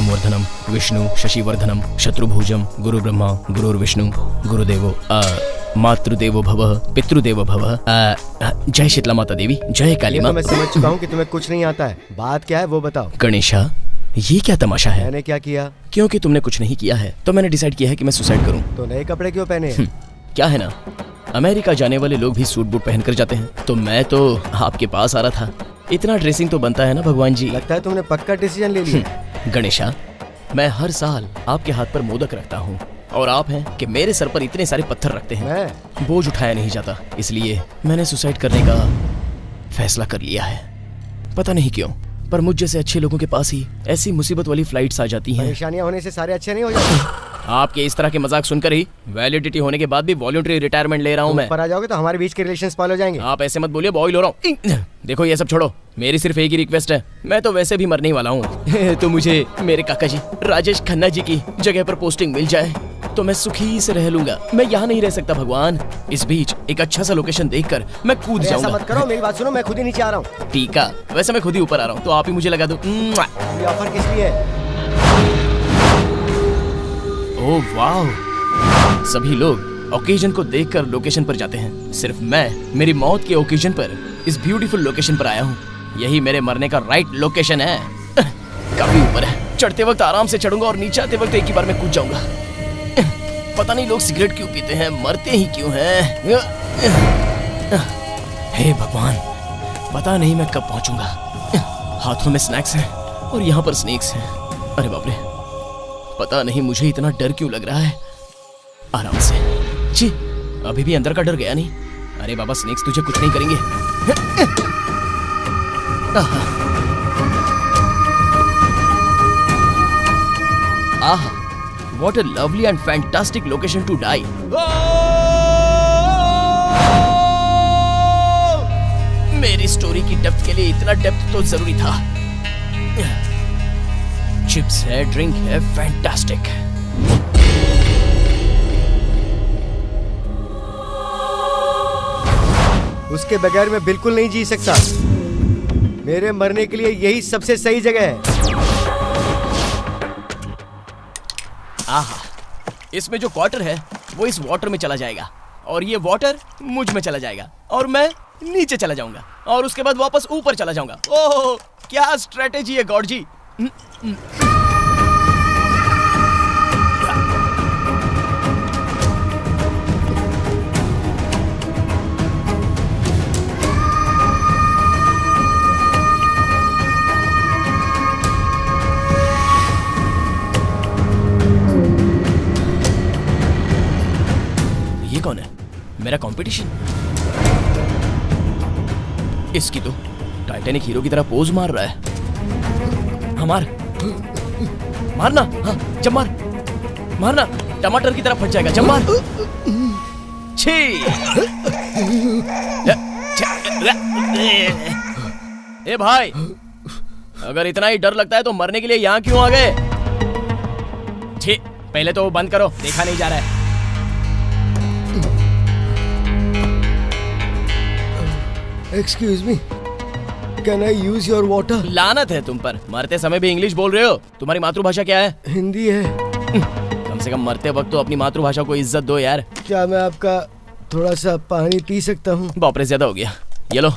रामवर्धनम विष्णु शशिवर्धनम शत्रुभुजम गुरु ब्रह्मा गुरुर्विष्णु गुरुदेवो मातृदेवो भवः पितृदेवो भवः। जय शीतला माता देवी, जय काली माँ। मैं समझ चुका हूँ कि तुम्हें कुछ नहीं आता है, बात क्या है वो बताओ। गणेशा, ये क्या तमाशा है? मैंने क्या किया? क्योंकि तुमने कुछ नहीं किया है तो मैंने डिसाइड किया है कि मैं सुसाइड करूं। तो नए कपड़े क्यों पहने हैं? क्या है ना, अमेरिका जाने वाले लोग भी सूट बूट पहन कर जाते हैं, तो मैं तो आपके पास आ रहा था। इतना ड्रेसिंग तो बनता है ना भगवान जी। लगता है तुमने पक्का डिसीजन ले लिया। गणेशा, मैं हर साल आपके हाथ पर मोदक रखता हूँ और आप हैं कि मेरे सर पर इतने सारे पत्थर रखते हैं, बोझ उठाया नहीं जाता, इसलिए मैंने सुसाइड करने का फैसला कर लिया है। पता नहीं क्यों, पर मुझ जैसे अच्छे लोगों के पास ही ऐसी मुसीबत वाली फ्लाइट्स आ जाती हैं। परेशानियां होने से सारे अच्छे नहीं हो जाते। आपके इस तरह के मजाक सुनकर ही वैलिडिटी होने के बाद भी वॉलंटरी रिटायरमेंट ले रहा हूँ मैं। ऊपर आ जाओगे तो हमारे बीच के रिलेशंस पाल हो जाएंगे। आप ऐसे मत बोलिए, बॉयल हो रहा हूँ। देखो ये सब छोड़ो, मेरी सिर्फ एक ही रिक्वेस्ट है, मैं तो वैसे भी मरने ही वाला हूँ। तो मुझे मेरे काका जी राजेश खन्ना जी की जगह पर पोस्टिंग मिल जाए तो मैं सुखी से रह लूंगा। मैं यहाँ नहीं रह सकता भगवान। इस बीच एक अच्छा सा लोकेशन देखकर मैं कूद जाऊंगा। ऐसा मत करो, मेरी बात सुनो, मैं खुद ही नीचे आ रहा हूँ। टीका, वैसे मैं खुद ही ऊपर आ रहा हूँ तो आप ही मुझे लगा दो। ये ऑफर किस लिए है? ओह वाह, सभी लोग ओकेजन को देखकर लोकेशन पर जाते हैं, सिर्फ मैं मेरी मौत के ओकेजन पर इस ब्यूटीफुल लोकेशन पर आया हूँ। यही मेरे मरने का राइट लोकेशन है। काफी ऊपर है, चढ़ते वक्त आराम से चढ़ूंगा और नीचे आते वक्त एक ही बार में कूद जाऊंगा। पता नहीं लोग सिगरेट क्यों पीते हैं, मरते ही क्यों हैं। हे भगवान, पता नहीं मैं कब पहुंचूंगा। हाथों में स्नैक्स हैं और यहाँ पर स्नेक्स हैं। अरे बाप रे, पता नहीं मुझे इतना डर क्यों लग रहा है। आराम से, जी अभी भी अंदर का डर गया नहीं। अरे बाबा, स्नेक्स तुझे कुछ नहीं करेंगे। आहा, what a lovely and fantastic location to die. मेरी स्टोरी की डेप्थ के लिए इतना डेप्थ तो जरूरी था। चिप्स है, ड्रिंक है, फैंटास्टिक। उसके बगैर मैं बिल्कुल नहीं जी सकता। मेरे मरने के लिए यही सबसे सही जगह है। आहा, इसमें जो वाटर है वो इस वाटर में चला जाएगा और ये वाटर मुझ में चला जाएगा और मैं नीचे चला जाऊंगा और उसके बाद वापस ऊपर चला जाऊंगा। ओह, क्या स्ट्रेटेजी है गॉड जी। कौन है? मेरा कंपटीशन? इसकी तो टाइटैनिक हीरो की तरह पोज मार रहा है। हमार मारना, हाँ जब मारना, टमाटर की तरह फट जाएगा। जब मार। छी। ए भाई, अगर इतना ही डर लगता है तो मरने के लिए यहाँ क्यों आ गए? छी, पहले तो वो बंद करो, देखा नहीं जा रहा है। Excuse me, can I use your water? लानत है तुम पर, मरते समय भी इंग्लिश बोल रहे हो। तुम्हारी मातृभाषा क्या है? हिंदी है। कम से कम मरते वक्त तो अपनी मातृभाषा को इज्जत दो यार। क्या मैं आपका थोड़ा सा पानी पी सकता हूँ? बाप रे, ज्यादा हो गया। ये लो।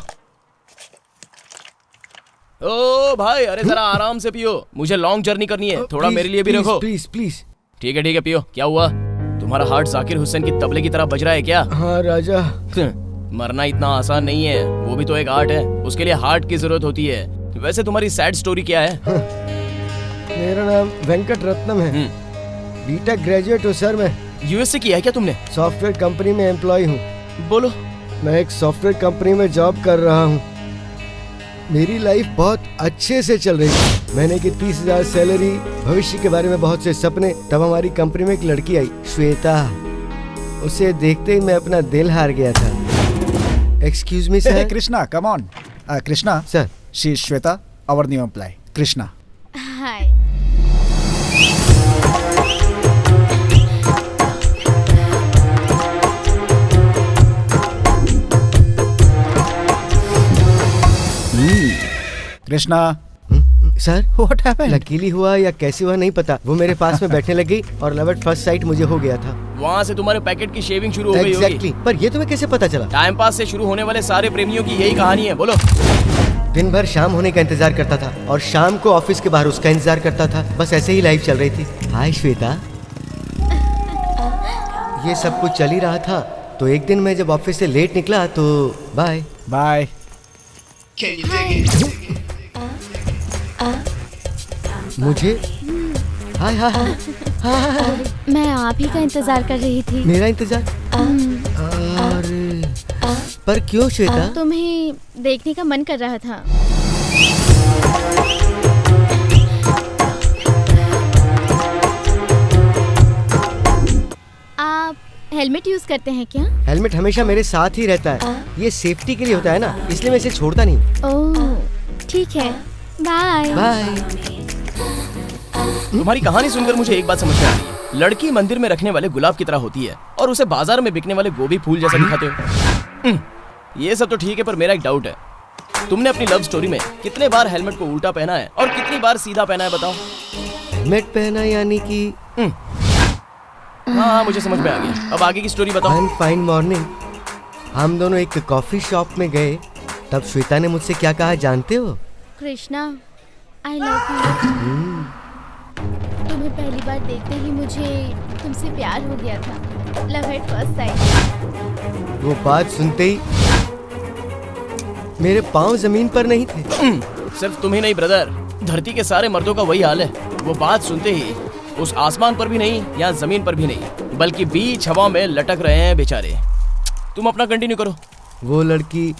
ओ भाई, अरे जरा आराम से पियो, मुझे लॉन्ग जर्नी करनी है। थोड़ा मेरे लिए भी रखो। Please please. ठीक है पियो। क्या हुआ? तुम्हारा हार्ट जाकिर हुसैन की तबले की तरह बज रहा है क्या? हाँ राजा। मरना इतना आसान नहीं है, वो भी तो एक आर्ट है, उसके लिए हार्ट की जरूरत होती है। वैसे तुम्हारी सैड स्टोरी क्या है? मेरा नाम वेंकट रत्नम है। बीटेक ग्रेजुएट हूँ सर मैं। यूएस से किया है क्या तुमने? सॉफ्टवेयर कंपनी में एम्प्लॉय हूँ। बोलो। मैं एक सॉफ्टवेयर कंपनी में जॉब कर रहा हूँ। मेरी लाइफ बहुत अच्छे से चल रही है। महीने की 30,000 सैलरी, भविष्य के बारे में बहुत से सपने। तब हमारी कंपनी में एक लड़की आई, श्वेता। उसे देखते ही मैं अपना दिल हार गया था। Excuse me, sir. Hey, Krishna, come on. Krishna. Sir. She is Shweta, our new employee. Krishna. Hi. Krishna. Sir What happened? Luckily हुआ या कैसे हुआ नहीं पता, वो मेरे पास में बैठने लगी और लव एट फर्स्ट साइट मुझे हो गया था। वहाँ से तुम्हारे पैकेट की शेविंग शुरू हो गई होगी। एग्जैक्टली, पर ये तुम्हें कैसे पता चला? टाइम पास से शुरू होने वाले सारे प्रेमियों की यही कहानी है। बोलो। दिन भर शाम होने का इंतजार करता था और शाम को ऑफिस के बाहर उसका इंतजार करता था। बस ऐसे ही लाइफ चल रही थी। हाय श्वेता। ये सब कुछ चल ही रहा था तो एक दिन मैं जब ऑफिस से लेट निकला तो बाय। Bye. मुझे हाय हाय हाय हाय। मैं आप ही का इंतजार कर रही थी। मेरा इंतजार? और पर क्यों श्वेता? तुम्हें देखने का मन कर रहा था। आप हेलमेट यूज करते हैं क्या? हेलमेट हमेशा मेरे साथ ही रहता है। ये सेफ्टी के लिए होता है ना, इसलिए मैं इसे छोड़ता नहीं। ओह ठीक है, बाय। बाय। तुम्हारी कहानी सुनकर मुझे एक बात समझ में आ रही है। लड़की मंदिर में रखने वाले गुलाब की तरह होती है और उसे बाजार में बिकने वाले गोभी फूल जैसा दिखाते हो। ये सब तो ठीक है, पर मेरा एक डाउट है। तुमने अपनी लव स्टोरी में कितने बार हेलमेट को उल्टा पहना है और कितनी बार सीधा पहना है, बताओ। हेलमेट पहना यानी कि? हाँ, मुझे समझ में आ गया। अब आगे की स्टोरी बताओ। वन फाइन मॉर्निंग हम दोनों एक कॉफी शॉप में गए, तब श्वेता ने मुझसे क्या कहा जानते हो? कृष्णा, आई लव यू। तुम्हें पहली बार देखते ही मुझे तुमसे प्यार हो गया था। Love at first sight. वो बात सुनते ही मेरे पांव जमीन पर नहीं थे। सिर्फ तुम ही नहीं ब्रदर, धरती के सारे मर्दों का वही हाल है। वो बात सुनते ही उस आसमान पर भी नहीं, यहाँ जमीन पर भी नहीं, बल्कि बीच हवा में लटक रहे हैं बेचारे। तुम अपना कंटिन्यू करो। वो लड़की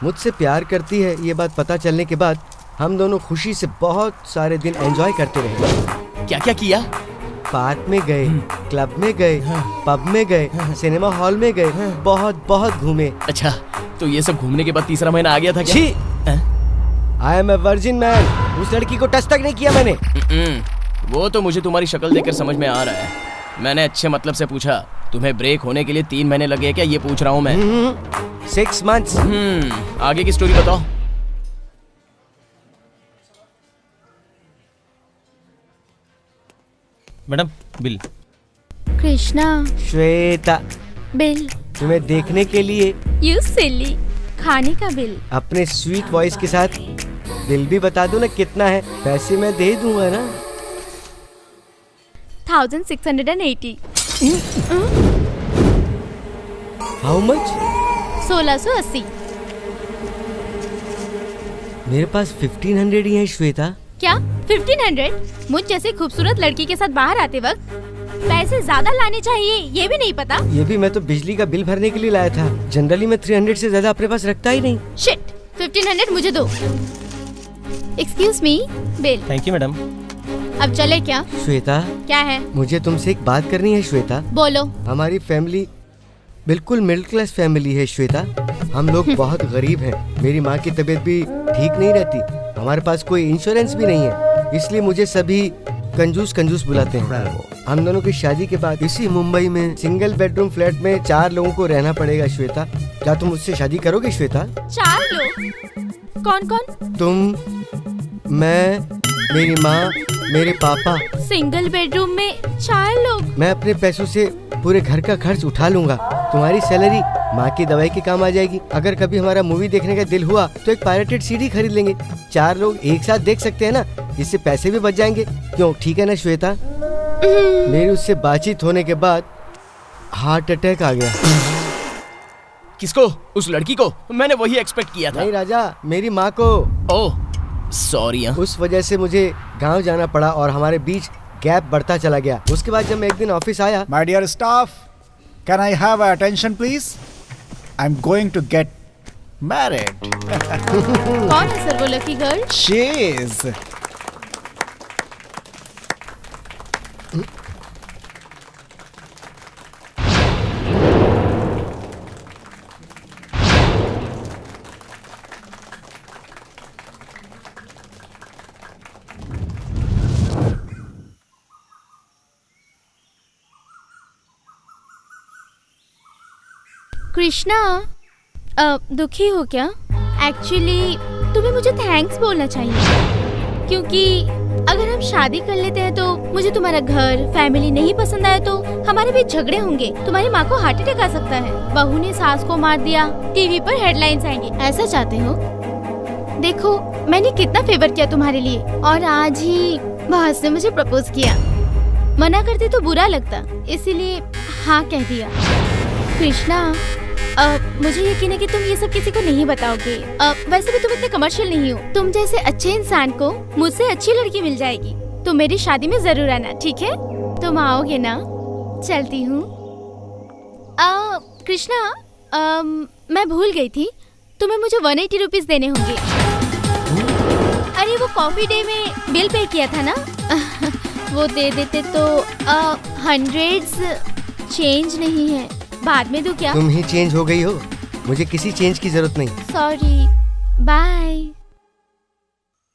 मुझसे प्यार करती है, ये बात पता चलने के बाद हम दोनों खुशी से बहुत सारे दिन एंजॉय करते रहे। क्या क्या किया? पार्क में गए, क्लब में गए, पब में गए, सिनेमा हॉल में गए, बहुत बहुत घूमे। अच्छा, तो ये सब घूमने के बाद तीसरा महीना आ गया था क्या? I am a virgin man. उस लड़की को टच तक नहीं किया मैंने। वो तो मुझे तुम्हारी शक्ल देखकर समझ में आ रहा है। मैंने अच्छे मतलब से पूछा, तुम्हें ब्रेक होने के लिए 3 महीने लगे क्या, ये पूछ रहा हूँ मैं। 6 months। आगे की स्टोरी बताओ। Madam, bill. Krishna, Shweta, bill. तुम्हें देखने के लिए यू सिली, खाने का बिल। अपने स्वीट वॉइस के साथ बिल भी बता दो ना कितना है। पैसे मैं दे दूंगा ना। 1680। How much? 1680। मेरे पास 1500 ही है श्वेता। क्या 1500? मुझ जैसे खूबसूरत लड़की के साथ बाहर आते वक्त पैसे ज्यादा लाने चाहिए, ये भी नहीं पता? ये भी मैं तो बिजली का बिल भरने के लिए लाया था। जनरली मैं 300 से ज्यादा अपने पास रखता ही नहीं। शिट, 1500 मुझे दो। Excuse me, bill. Thank you madam. अब चले क्या? श्वेता, क्या है? मुझे तुमसे एक बात करनी है श्वेता। बोलो। हमारी फैमिली बिल्कुल मिडिल क्लास फैमिली है श्वेता। हम लोग बहुत गरीब हैं। मेरी माँ की तबीयत भी ठीक नहीं रहती। हमारे पास कोई इंश्योरेंस भी नहीं है, इसलिए मुझे सभी कंजूस कंजूस बुलाते हैं। हम दोनों की शादी के बाद इसी मुंबई में सिंगल बेडरूम फ्लैट में 4 लोगों को रहना पड़ेगा श्वेता। क्या तुम मुझसे शादी करोगे श्वेता? 4 लोग? कौन कौन? तुम, मैं, मेरी माँ, मेरे पापा। सिंगल बेडरूम में 4 लोग? मैं अपने पैसों से पूरे घर का खर्च उठा लूंगा। तुम्हारी सैलरी माँ की दवाई के काम आ जाएगी। अगर कभी हमारा मूवी देखने का दिल हुआ तो एक पायरेटेड सीडी खरीद लेंगे। 4 लोग एक साथ देख सकते हैं ना, इससे पैसे भी बच जाएंगे। क्यों, ठीक है ना श्वेता? मेरी उससे बातचीत होने के बाद हार्ट अटैक आ गया। किसको? उस लड़की को? मैंने वही एक्सपेक्ट किया था। नहीं राजा, मेरी माँ को। Oh sorry. उस वजह से मुझे गांव जाना पड़ा और हमारे बीच गैप बढ़ता चला गया। उसके बाद जब मैं एक दिन ऑफिस आया। My dear staff, can I have attention please? I'm going to get married. कौन है सर वो lucky girl? She is. Krishna, दुखी हो क्या? एक्चुअली तुम्हें मुझे थैंक्स बोलना चाहिए क्योंकि अगर हम शादी कर लेते हैं तो मुझे तुम्हारा घर, फैमिली नहीं पसंद आया तो हमारे बीच झगड़े होंगे। तुम्हारी माँ को हार्ट अटैक आ सकता है। बहू ने सास को मार दिया, टीवी पर हेडलाइंस आएंगी। ऐसा चाहते हो? देखो, मैंने कितना फेवर किया तुम्हारे लिए, और आज ही बॉस ने मुझे प्रपोज किया। मना करते तो बुरा लगता, इसीलिए हाँ कह दिया। कृष्णा, मुझे यकीन है कि तुम ये सब किसी को नहीं बताओगे। वैसे भी तुम इतने कमर्शियल नहीं हो। तुम जैसे अच्छे इंसान को मुझसे अच्छी लड़की मिल जाएगी। तुम मेरी शादी में जरूर आना, ठीक है? तुम आओगे ना? चलती हूँ। कृष्णा, मैं भूल गई थी, तुम्हें मुझे 180 रुपीज देने होंगे। अरे वो कॉफी डे में बिल पे किया था ना? वो दे देते तो 100s चेंज नहीं है, बाद में दूं क्या? तुम ही चेंज हो गई हो, मुझे किसी चेंज की जरूरत नहीं। Sorry, bye.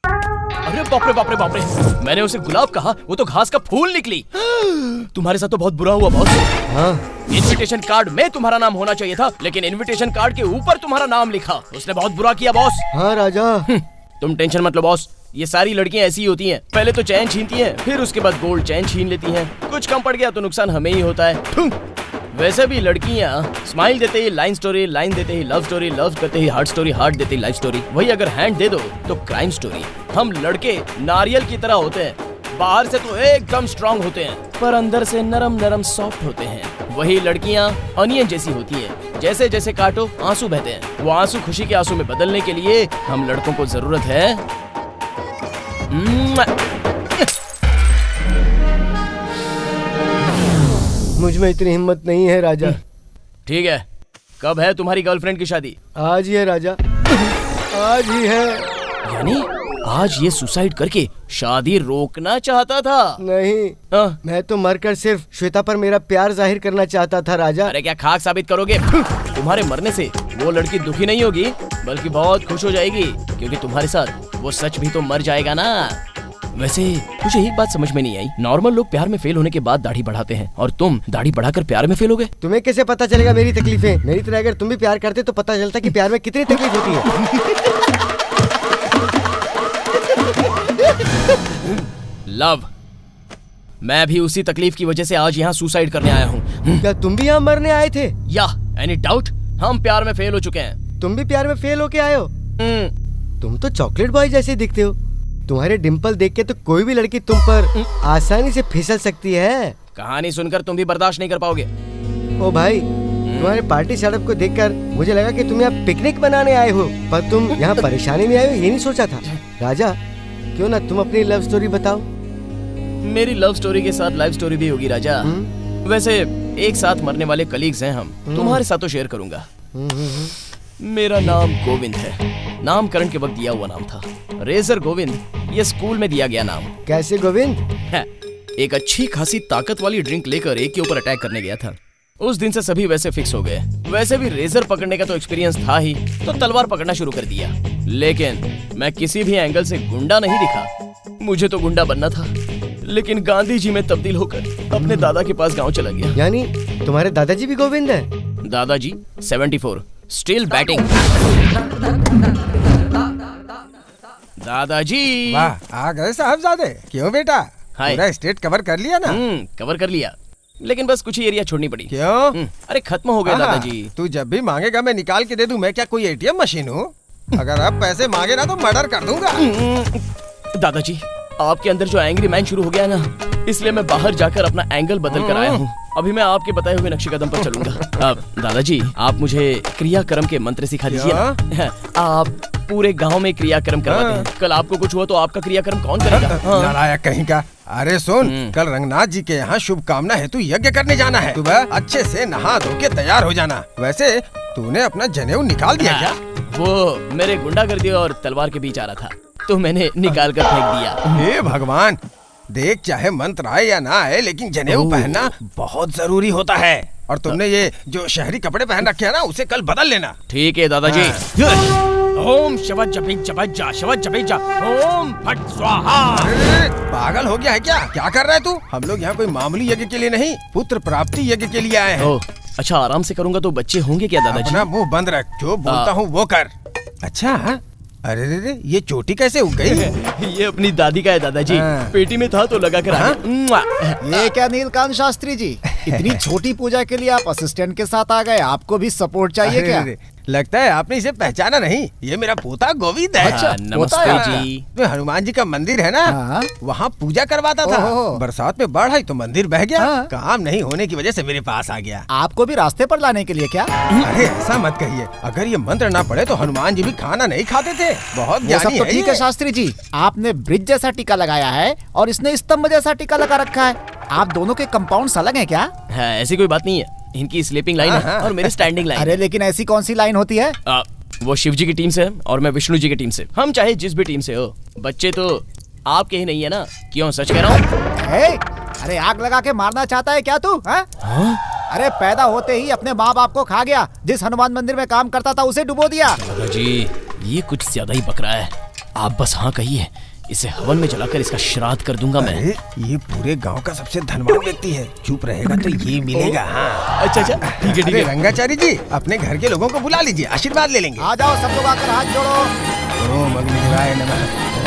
अरे बाप रे बाप रे बाप रे, मैंने उसे गुलाब कहा, वो तो घास का फूल निकली। तुम्हारे साथ तो बहुत बुरा हुआ बॉस। हाँ, इनविटेशन कार्ड में तुम्हारा नाम होना चाहिए था, लेकिन इनविटेशन कार्ड के ऊपर तुम्हारा नाम लिखा। उसने बहुत बुरा किया बॉस। हाँ राजा। तुम टेंशन मत लो बॉस, ये सारी लड़कियां ऐसी ही होती हैं। पहले तो चैन छीनती हैं, फिर उसके बाद गोल्ड चैन छीन लेती हैं। कुछ कम पड़ गया तो नुकसान हमें ही होता है। वैसे भी लड़कियां स्माइल देते ही लाइन स्टोरी, लाइन देते ही लव स्टोरी, लव करते ही हार्ट स्टोरी, हार्ट देते ही लाइफ स्टोरी। वही अगर हैंड दे दो तो क्राइम स्टोरी। हम लड़के नारियल की तरह होते हैं, बाहर से तो एकदम स्ट्रांग होते हैं, पर अंदर से नरम नरम सॉफ्ट होते हैं। वही लड़कियां अनियन जैसी होती हैं, जैसे जैसे काटो आंसू बहते हैं। वो आंसू खुशी के आंसू में बदलने के लिए हम लड़कों को जरूरत है मुझ में इतनी हिम्मत नहीं है राजा। ठीक है, कब है तुम्हारी गर्लफ्रेंड की शादी? आज ही है राजा, आज ही है। यानी आज ये सुसाइड करके शादी रोकना चाहता था? नहीं, मैं तो मरकर सिर्फ श्वेता पर मेरा प्यार जाहिर करना चाहता था राजा। अरे क्या खाक साबित करोगे? तुम्हारे मरने से वो लड़की दुखी नहीं होगी, बल्कि बहुत खुश हो जाएगी, क्योंकि तुम्हारे साथ वो सच भी तो मर जाएगा ना। वैसे मुझे एक बात समझ में नहीं आई, नॉर्मल लोग प्यार में फेल होने के बाद दाढ़ी बढ़ाते हैं, और तुम दाढ़ी बढ़ाकर प्यार में फेल हो गए। तुम्हें कैसे पता चलेगा मेरी तकलीफें? मेरी तरह अगर तुम भी प्यार करते तो पता चलता कि प्यार में कितनी तकलीफ होती है। लव, मैं भी उसी तकलीफ की वजह से आज यहाँ सुसाइड करने आया हूँ। क्या तुम भी यहाँ मरने आए थे? या एनी डाउट? हम प्यार में फेल हो चुके हैं। तुम भी प्यार में फेल होके आए हो? तुम तो चॉकलेट बॉय जैसे दिखते हो। तुम्हारे डिम्पल देख के तो कोई भी लड़की तुम पर आसानी से फिसल सकती है। कहानी सुनकर तुम भी बर्दाश्त नहीं कर पाओगे। ओ भाई, तुम्हारे पार्टी सेटअप को देखकर मुझे लगा कि तुम यहाँ पिकनिक बनाने आए हो, पर तुम यहाँ परेशानी में आए हो ये नहीं सोचा था। राजा, क्यों ना तुम अपनी लव स्टोरी बताओ? मेरी लव स्टोरी के साथ लाइफ स्टोरी भी होगी राजा। वैसे एक साथ मरने वाले कलीग्स हैं हम, तुम्हारे साथ तो शेयर करूंगा। मेरा नाम गोविंद है, नामकरण के वक्त दिया हुआ नाम था। रेजर गोविंद, ये स्कूल में दिया गया नाम। कैसे गोविंद? एक अच्छी खासी ताकत वाली ड्रिंक लेकर एक के ऊपर अटैक करने गया था। उस दिन से सभी वैसे फिक्स हो गए। वैसे भी रेजर पकड़ने का तो एक्सपीरियंस था ही, तो तलवार पकड़ना शुरू कर दिया। लेकिन मैं किसी भी एंगल से गुंडा नहीं दिखा। मुझे तो गुंडा बनना था, लेकिन गांधी जी में तब्दील होकर अपने दादा के पास गांव चला गया। यानी तुम्हारे दादाजी भी गोविंद है? दादाजी 74, स्टिल बैटिंग। दादाजी। वाह, आ गए साहबजादे। क्यों बेटा, पूरा स्टेट कवर कर लिया ना? कवर कर लिया, लेकिन बस कुछ ही एरिया छोड़नी पड़ी। क्यों? अरे खत्म हो गए दादाजी। तू जब भी मांगेगा मैं निकाल के दे दूं। मैं क्या कोई एटीएम मशीन हूँ? अगर अब पैसे मांगे ना तो मर्डर कर दूंगा। दादाजी, आपके अंदर जो एंग्री मैन शुरू हो गया ना, इसलिए मैं बाहर जाकर अपना एंगल बदल कर आया हूँ। अभी मैं आपके बताए हुए नक्शे कदम पर चलूंगा। अब दादाजी, आप मुझे क्रियाक्रम के मंत्र सिखा दीजिए ना। आप पूरे गांव में क्रियाक्रम करवाते हैं। कल आपको कुछ हुआ तो आपका क्रियाक्रम कौन करेगा? नालायक कहीं का। अरे सुन, कल रंगनाथ जी के यहाँ शुभकामना हेतु यज्ञ करने जाना है। सुबह अच्छे से नहा धो के तैयार हो जाना। वैसे तूने अपना जनेऊ निकाल दिया क्या? वो मेरे गुंडागर्दी और तलवार के बीच आ रहा था, तो मैंने निकाल कर फेंक दिया। हे भगवान, देख चाहे मंत्र आए या ना आए, लेकिन जनेऊ पहनना बहुत जरूरी होता है। और तुमने ये जो शहरी कपड़े पहन रखे हैं ना, उसे कल बदल लेना। ठीक है दादाजी। ओम शवज जपिज जपजा, शवज जपिजा, ओम फट स्वाहा। पागल हो गया है क्या? क्या कर रहा है तू? हम लोग यहाँ कोई मामूली यज्ञ के लिए नहीं, पुत्र प्राप्ति यज्ञ के लिए आए हैं। अच्छा, आराम से करूँगा तो बच्चे होंगे क्या दादाजी? अपना मुंह बंद रख, जो बोलता हूँ वो कर। अच्छा, अरे रे रे, ये चोटी कैसे उग गई? ये अपनी दादी का है दादाजी। हाँ। पेटी में था तो लगा कर आ गया। ये क्या नीलकांत शास्त्री जी, इतनी छोटी पूजा के लिए आप असिस्टेंट के साथ आ गए? आपको भी सपोर्ट चाहिए अरे क्या? रे रे, लगता है आपने इसे पहचाना नहीं। ये मेरा पोता गोविंद है। अच्छा, नमस्ते होता है। जी। तो हनुमान जी का मंदिर है ना, हाँ। वहाँ पूजा करवाता था। ओहो। बरसात में बाढ़ आई तो मंदिर बह गया। हाँ। काम नहीं होने की वजह से मेरे पास आ गया। आपको भी रास्ते पर लाने के लिए क्या? अरे ऐसा मत कहिए, अगर ये मंत्र ना पड़े तो हनुमान जी भी खाना नहीं खाते थे। बहुत वो सब ज्ञानी तो है ठीक ये। है शास्त्री जी, आपने ब्रिज जैसा टीका लगाया है और इसने स्तंभ जैसा टीका लगा रखा है। आप दोनों के कंपाउंड अलग हैं क्या? हाँ, ऐसी कोई बात नहीं है। इनकी स्लीपिंग लाइन है हाँ। और मेरी स्टैंडिंग लाइन अरे लेकिन ऐसी कौन सी लाइन होती है? है। वो शिव जी की टीम से है और मैं विष्णु जी की टीम से। हम चाहे जिस भी टीम से हो, बच्चे तो आपके ही नहीं है ना। क्यों, सच कह रहा हूँ? अरे आग लगा के मारना चाहता है क्या तू? अरे पैदा होते ही अपने माँ बाप को खा गया। जिस हनुमान मंदिर में काम करता था उसे डुबो दिया। दादाजी, ये कुछ ज्यादा ही बक रहा है। आप बस हाँ कहिए, इसे हवन में जलाकर इसका श्राद्ध कर दूंगा मैं। अरे ये पूरे गांव का सबसे धनवान व्यक्ति है, चुप रहेगा तो ये मिलेगा। हाँ। अच्छा ठीक है ठीक अरे है। रंगाचारी जी, अपने घर के लोगों को बुला लीजिए, आशीर्वाद ले लेंगे। आ जाओ सब लोग आकर हाथ जोड़ो। ओम अग्निदेवाय नमः,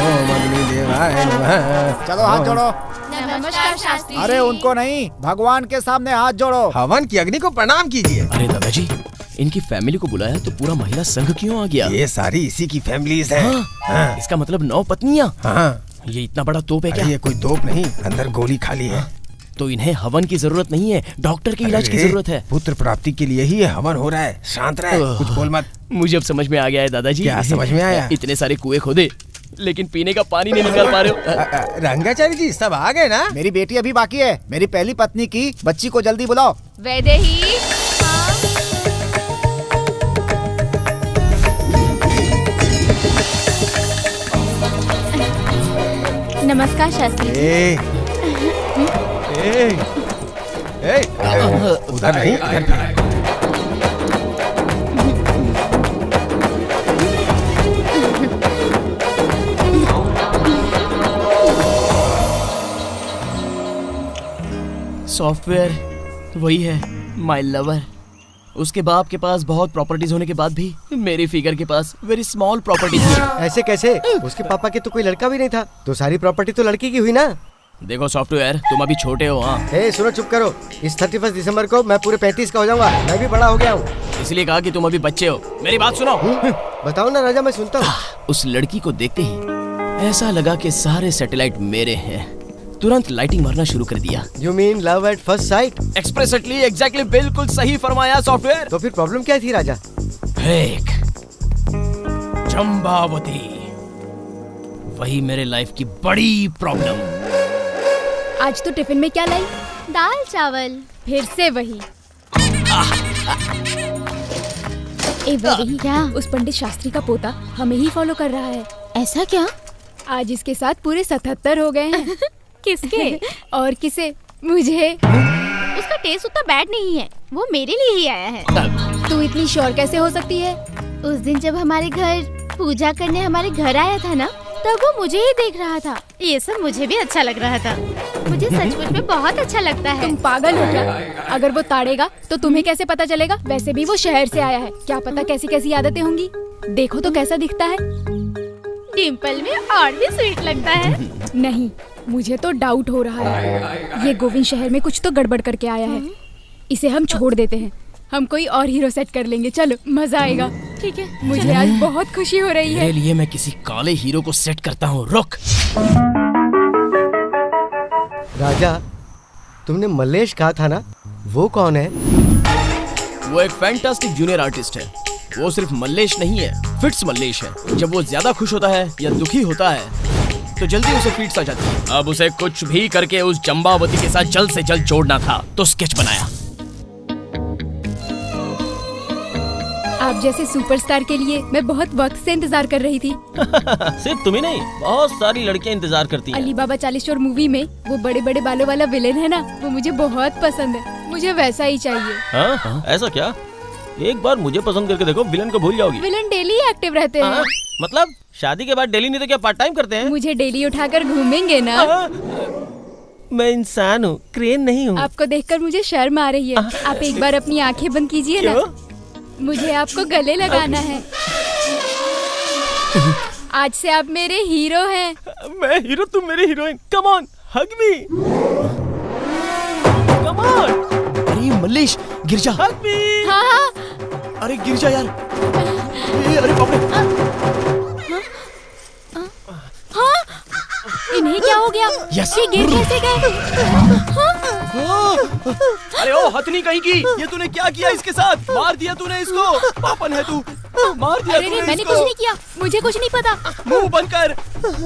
ओम अग्निदेवाय नमः। चलो हाथ जोड़ो। नमस्कार शास्त्री। अरे उनको नहीं, भगवान के सामने हाथ जोड़ो। हवन की अग्नि को प्रणाम कीजिए। अरे दादाजी, इनकी फैमिली को बुलाया तो पूरा महिला संघ क्यों आ गया? ये सारी इसी की फैमिलीज है। हाँ, इसका मतलब 9 पत्नियां। हाँ। ये इतना बड़ा तोप है क्या? अरे ये कोई तोप नहीं, अंदर गोली खाली है। तो इन्हें हवन की जरूरत नहीं है, डॉक्टर के इलाज की अरे, जरूरत है। पुत्र प्राप्ति के लिए ही ये हवन हो रहा है। शांत रहे, कुछ बोल मत। मुझे अब समझ में आ गया है दादाजी। क्या समझ में आया? इतने सारे कुएं खोदे लेकिन पीने का पानी नहीं निकाल पा रहे हो। रंगाचारी जी सब आ गए ना? मेरी बेटी अभी बाकी है। मेरी पहली पत्नी की बच्ची को जल्दी बुलाओ। वैदेही। नमस्कार शास्त्री। ए, ए, ए, उधर नहीं, इधर फिर। सॉफ्टवेयर वही है, माय लवर। उसके बाप के पास बहुत प्रॉपर्टीज होने के बाद भी मेरी फिगर के पास वेरी स्मॉल प्रॉपर्टी थी। ऐसे कैसे? उसके पापा के तो कोई लड़का भी नहीं था, तो सारी प्रॉपर्टी तो लड़की की हुई ना। देखो सॉफ्टवेयर, तुम अभी छोटे हो। हाँ, सुनो, चुप करो। इस 31 दिसंबर को मैं पूरे 35 का हो जाऊंगा। मैं भी बड़ा हो गया हूँ। इसलिए कहा कि तुम अभी बच्चे हो। मेरी बात सुनो। बताओ ना राजा, मैं सुनता हूँ। उस लड़की को देखते ही ऐसा लगा कि सारे सैटेलाइट मेरे हैं। तुरंत लाइटिंग मारना शुरू कर दिया। You mean love at first sight? Expressly, exactly, बिल्कुल सही फरमाया सॉफ्टवेयर। तो फिर प्रॉब्लम क्या थी राजा? एक चंबावती, वही मेरे लाइफ की बड़ी प्रॉब्लम। आज तो टिफिन में क्या लाई? दाल चावल। फिर से वही। ए वही क्या? उस पंडित शास्त्री का पोता हमें ही फॉलो कर रहा है। ऐसा क्या? आज इसके साथ पूरे 77 हो गए हैं। किसके? और किसे? मुझे। उसका टेस्ट उतना बैड नहीं है, वो मेरे लिए ही आया है। तू इतनी श्योर कैसे हो सकती है? उस दिन जब हमारे घर पूजा करने हमारे घर आया था ना, तब वो मुझे ही देख रहा था। ये सब मुझे भी अच्छा लग रहा था। मुझे सचमुच में बहुत अच्छा लगता है। तुम पागल हो क्या? अगर वो ताड़ेगा तो तुम्हें कैसे पता चलेगा? वैसे भी वो शहर से आया है, क्या पता कैसी कैसी आदतें होंगी। देखो तो कैसा दिखता है। डिम्पल में और भी स्वीट लगता है। नहीं, मुझे तो डाउट हो रहा है। ये गोविंद शहर में कुछ तो गड़बड़ करके आया है। इसे हम छोड़ देते हैं, हम कोई और हीरो सेट कर लेंगे। चलो, मजा आएगा। ठीक है। मुझे आज बहुत खुशी हो रही है। तेरे लिए मैं किसी काले हीरो को सेट करता हूँ। रुक। राजा, तुमने मल्लेश कहा था ना, वो कौन है? वो एक फैंटास्टिक जूनियर आर्टिस्ट है। वो सिर्फ मल्लेश नहीं है, फिट्स मल्लेश है। जब वो ज्यादा खुश होता है या दुखी होता है तो जल्दी उसे फिट्स आ जाती है। अब उसे कुछ भी करके उस चंबावती के साथ जल्द से जल्द जोड़ना था, तो स्केच बनाया। आप जैसे सुपरस्टार के लिए मैं बहुत वक्त से इंतजार कर रही थी। सिर्फ तुम्ही नहीं, बहुत सारी लड़कियां इंतजार करती हैं। अली बाबा 40 चोर मूवी में वो बड़े बड़े बालों वाला विलेन है ना, वो मुझे बहुत पसंद है। मुझे वैसा ही चाहिए। हाँ? ऐसा क्या? एक बार मुझे पसंद करके देखो, विलन को भूल जाओगी। विलेन डेली एक्टिव रहते हैं। हाँ? मतलब शादी के बाद डेली नहीं तो क्या पार्ट टाइम करते हैं? मुझे डेली उठाकर घूमेंगे ना। हाँ? मैं इंसान हूँ, क्रेन नहीं हूँ। आपको देखकर मुझे शर्म आ रही है। आप एक बार अपनी आंखें बंद कीजिए ना। मुझे आपको गले लगाना है। आज से आप मेरे हीरो हैं। मैं हीरो, तुम मेरी heroine. Come on, hug me. Come on, अरे मल्लेश गिर जा। हग मी। हाँ हाँ। अरे गिर जा यार। अरे बाप रे। इन्हें क्या हो गया? Yes. ये गिर कैसे गए? अरे ओ हथनी कहीं की, ये तूने क्या किया इसके साथ? मार दिया तूने इसको। पापन है तू, मार दिया अरे तूने मैंने इसको। कुछ नहीं किया, मुझे कुछ नहीं पता। मुंह बंद कर।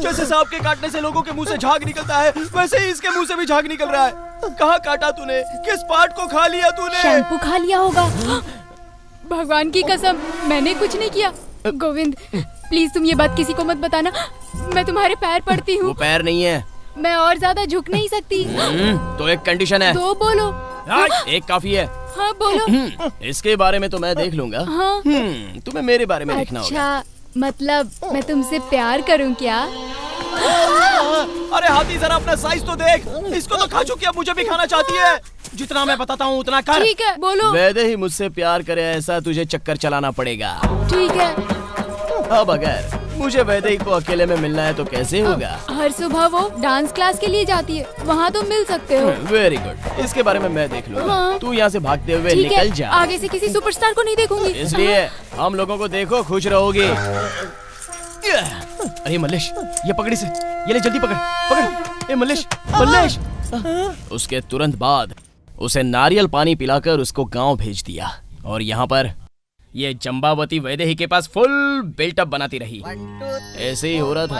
जैसे सांप के काटने से लोगों के मुंह से झाग निकलता है, वैसे ही इसके मुंह से भी झाग निकल रहा है। कहाँ काटा तूने? किस पार्ट को खा लिया तूने? शैम्पू खा लिया होगा। भगवान की कसम, मैंने कुछ नहीं किया। गोविंद, प्लीज तुम ये बात किसी को मत बताना। मैं तुम्हारे पैर पड़ती वो हूँ। पैर नहीं है। मैं और ज्यादा झुक नहीं सकती। तो एक कंडीशन है। दो बोलो। एक काफी है। हाँ बोलो। इसके बारे में तो मैं देख लूंगा। हाँ। तुम्हें मेरे बारे में देखना होगा। अच्छा, मतलब मैं तुमसे प्यार करूँ क्या? अरे हाथी जरा अपना साइज तो देख। इसको तो खा चुकी है, मुझे भी खाना चाहती है। जितना मैं बताता हूँ उतना कर। ठीक है, बोलो। वैदे ही मुझसे प्यार करे ऐसा तुझे चक्कर चलाना पड़ेगा। ठीक है। अब अगर मुझे वैदेही को अकेले में मिलना है तो कैसे होगा? हर सुबह वो डांस क्लास के लिए जाती है, वहाँ तुम मिल सकते हो। वेरी गुड, इसके बारे में मैं देख लूंगा। हाँ। तू यहाँ से भागते हुए ठीक निकल है, जा। आगे से किसी सुपरस्टार को नहीं देखूंगी। इसलिए हम लोगों को देखो, खुश रहोगी। अरे मल्लेश, ये पकड़ी से, ये ले जल्दी पकड़, पकड़। ए मल्लेश, मल्लेश। उसके तुरंत बाद उसे नारियल पानी पिलाकर उसको गांव भेज दिया और यहाँ पर ये जंबावती वैदेही के पास फुल बिल्टअप बनाती रही। ऐसे ही हो रहा था।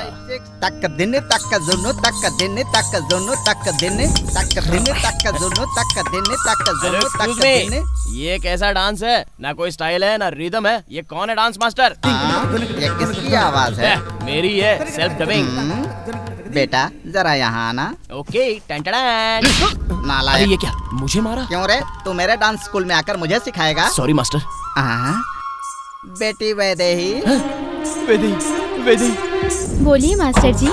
तक दिन तक जुनो तक दिन तक जुनो तक दिन तक दिन तक जुनो तक दिन तक जुनो Excuse तक me, दिन। ये कैसा डांस है? ना कोई स्टाइल है ना रिदम है। ये कौन है डांस मास्टर? ये किसकी आवाज है? मेरी है, सेल्फ डबिंग। बेटा जरा यहाँ आना। Okay, ton-ton-ton. अरे नालायक, ये क्या, मुझे मारा? क्यों रे? तू मेरे डांस स्कूल में आकर मुझे सिखाएगा? Sorry master. हाँ? बेटी वैदेही, वैदेही, वैदेही। बोलिए मास्टर जी।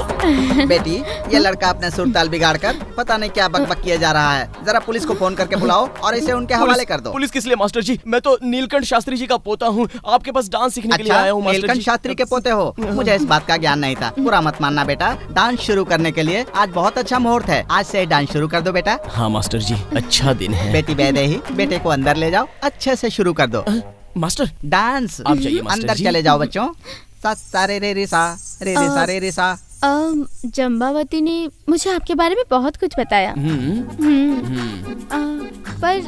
बेटी ये लड़का अपने सुर ताल बिगाड़ कर पता नहीं क्या बकबक किया जा रहा है। जरा पुलिस को फोन करके बुलाओ और इसे उनके हवाले कर दो। पुलिस किस लिए मास्टर जी? मैं तो नीलकंठ शास्त्री जी का पोता हूँ। आपके पास डांस सीखने के लिए अच्छा, आया हूँ मास्टर नीलकंठ जी। शास्त्री के पोते हो? मुझे इस बात का ज्ञान नहीं था। बुरा मत मानना बेटा, डांस शुरू करने के लिए आज बहुत अच्छा मुहूर्त है। आज से डांस शुरू कर दो बेटा। हाँ मास्टर जी, अच्छा दिन है। बेटी वैदेही, बेटे को अंदर ले जाओ, अच्छे से शुरू कर दो मास्टर डांस। आप जाइए मास्टर अंदर जी। चले जाओ बच्चों। सा सा रे रे रे सा रे रे सा रे रे सा। जम्बावती ने मुझे आपके बारे में बहुत कुछ बताया। पर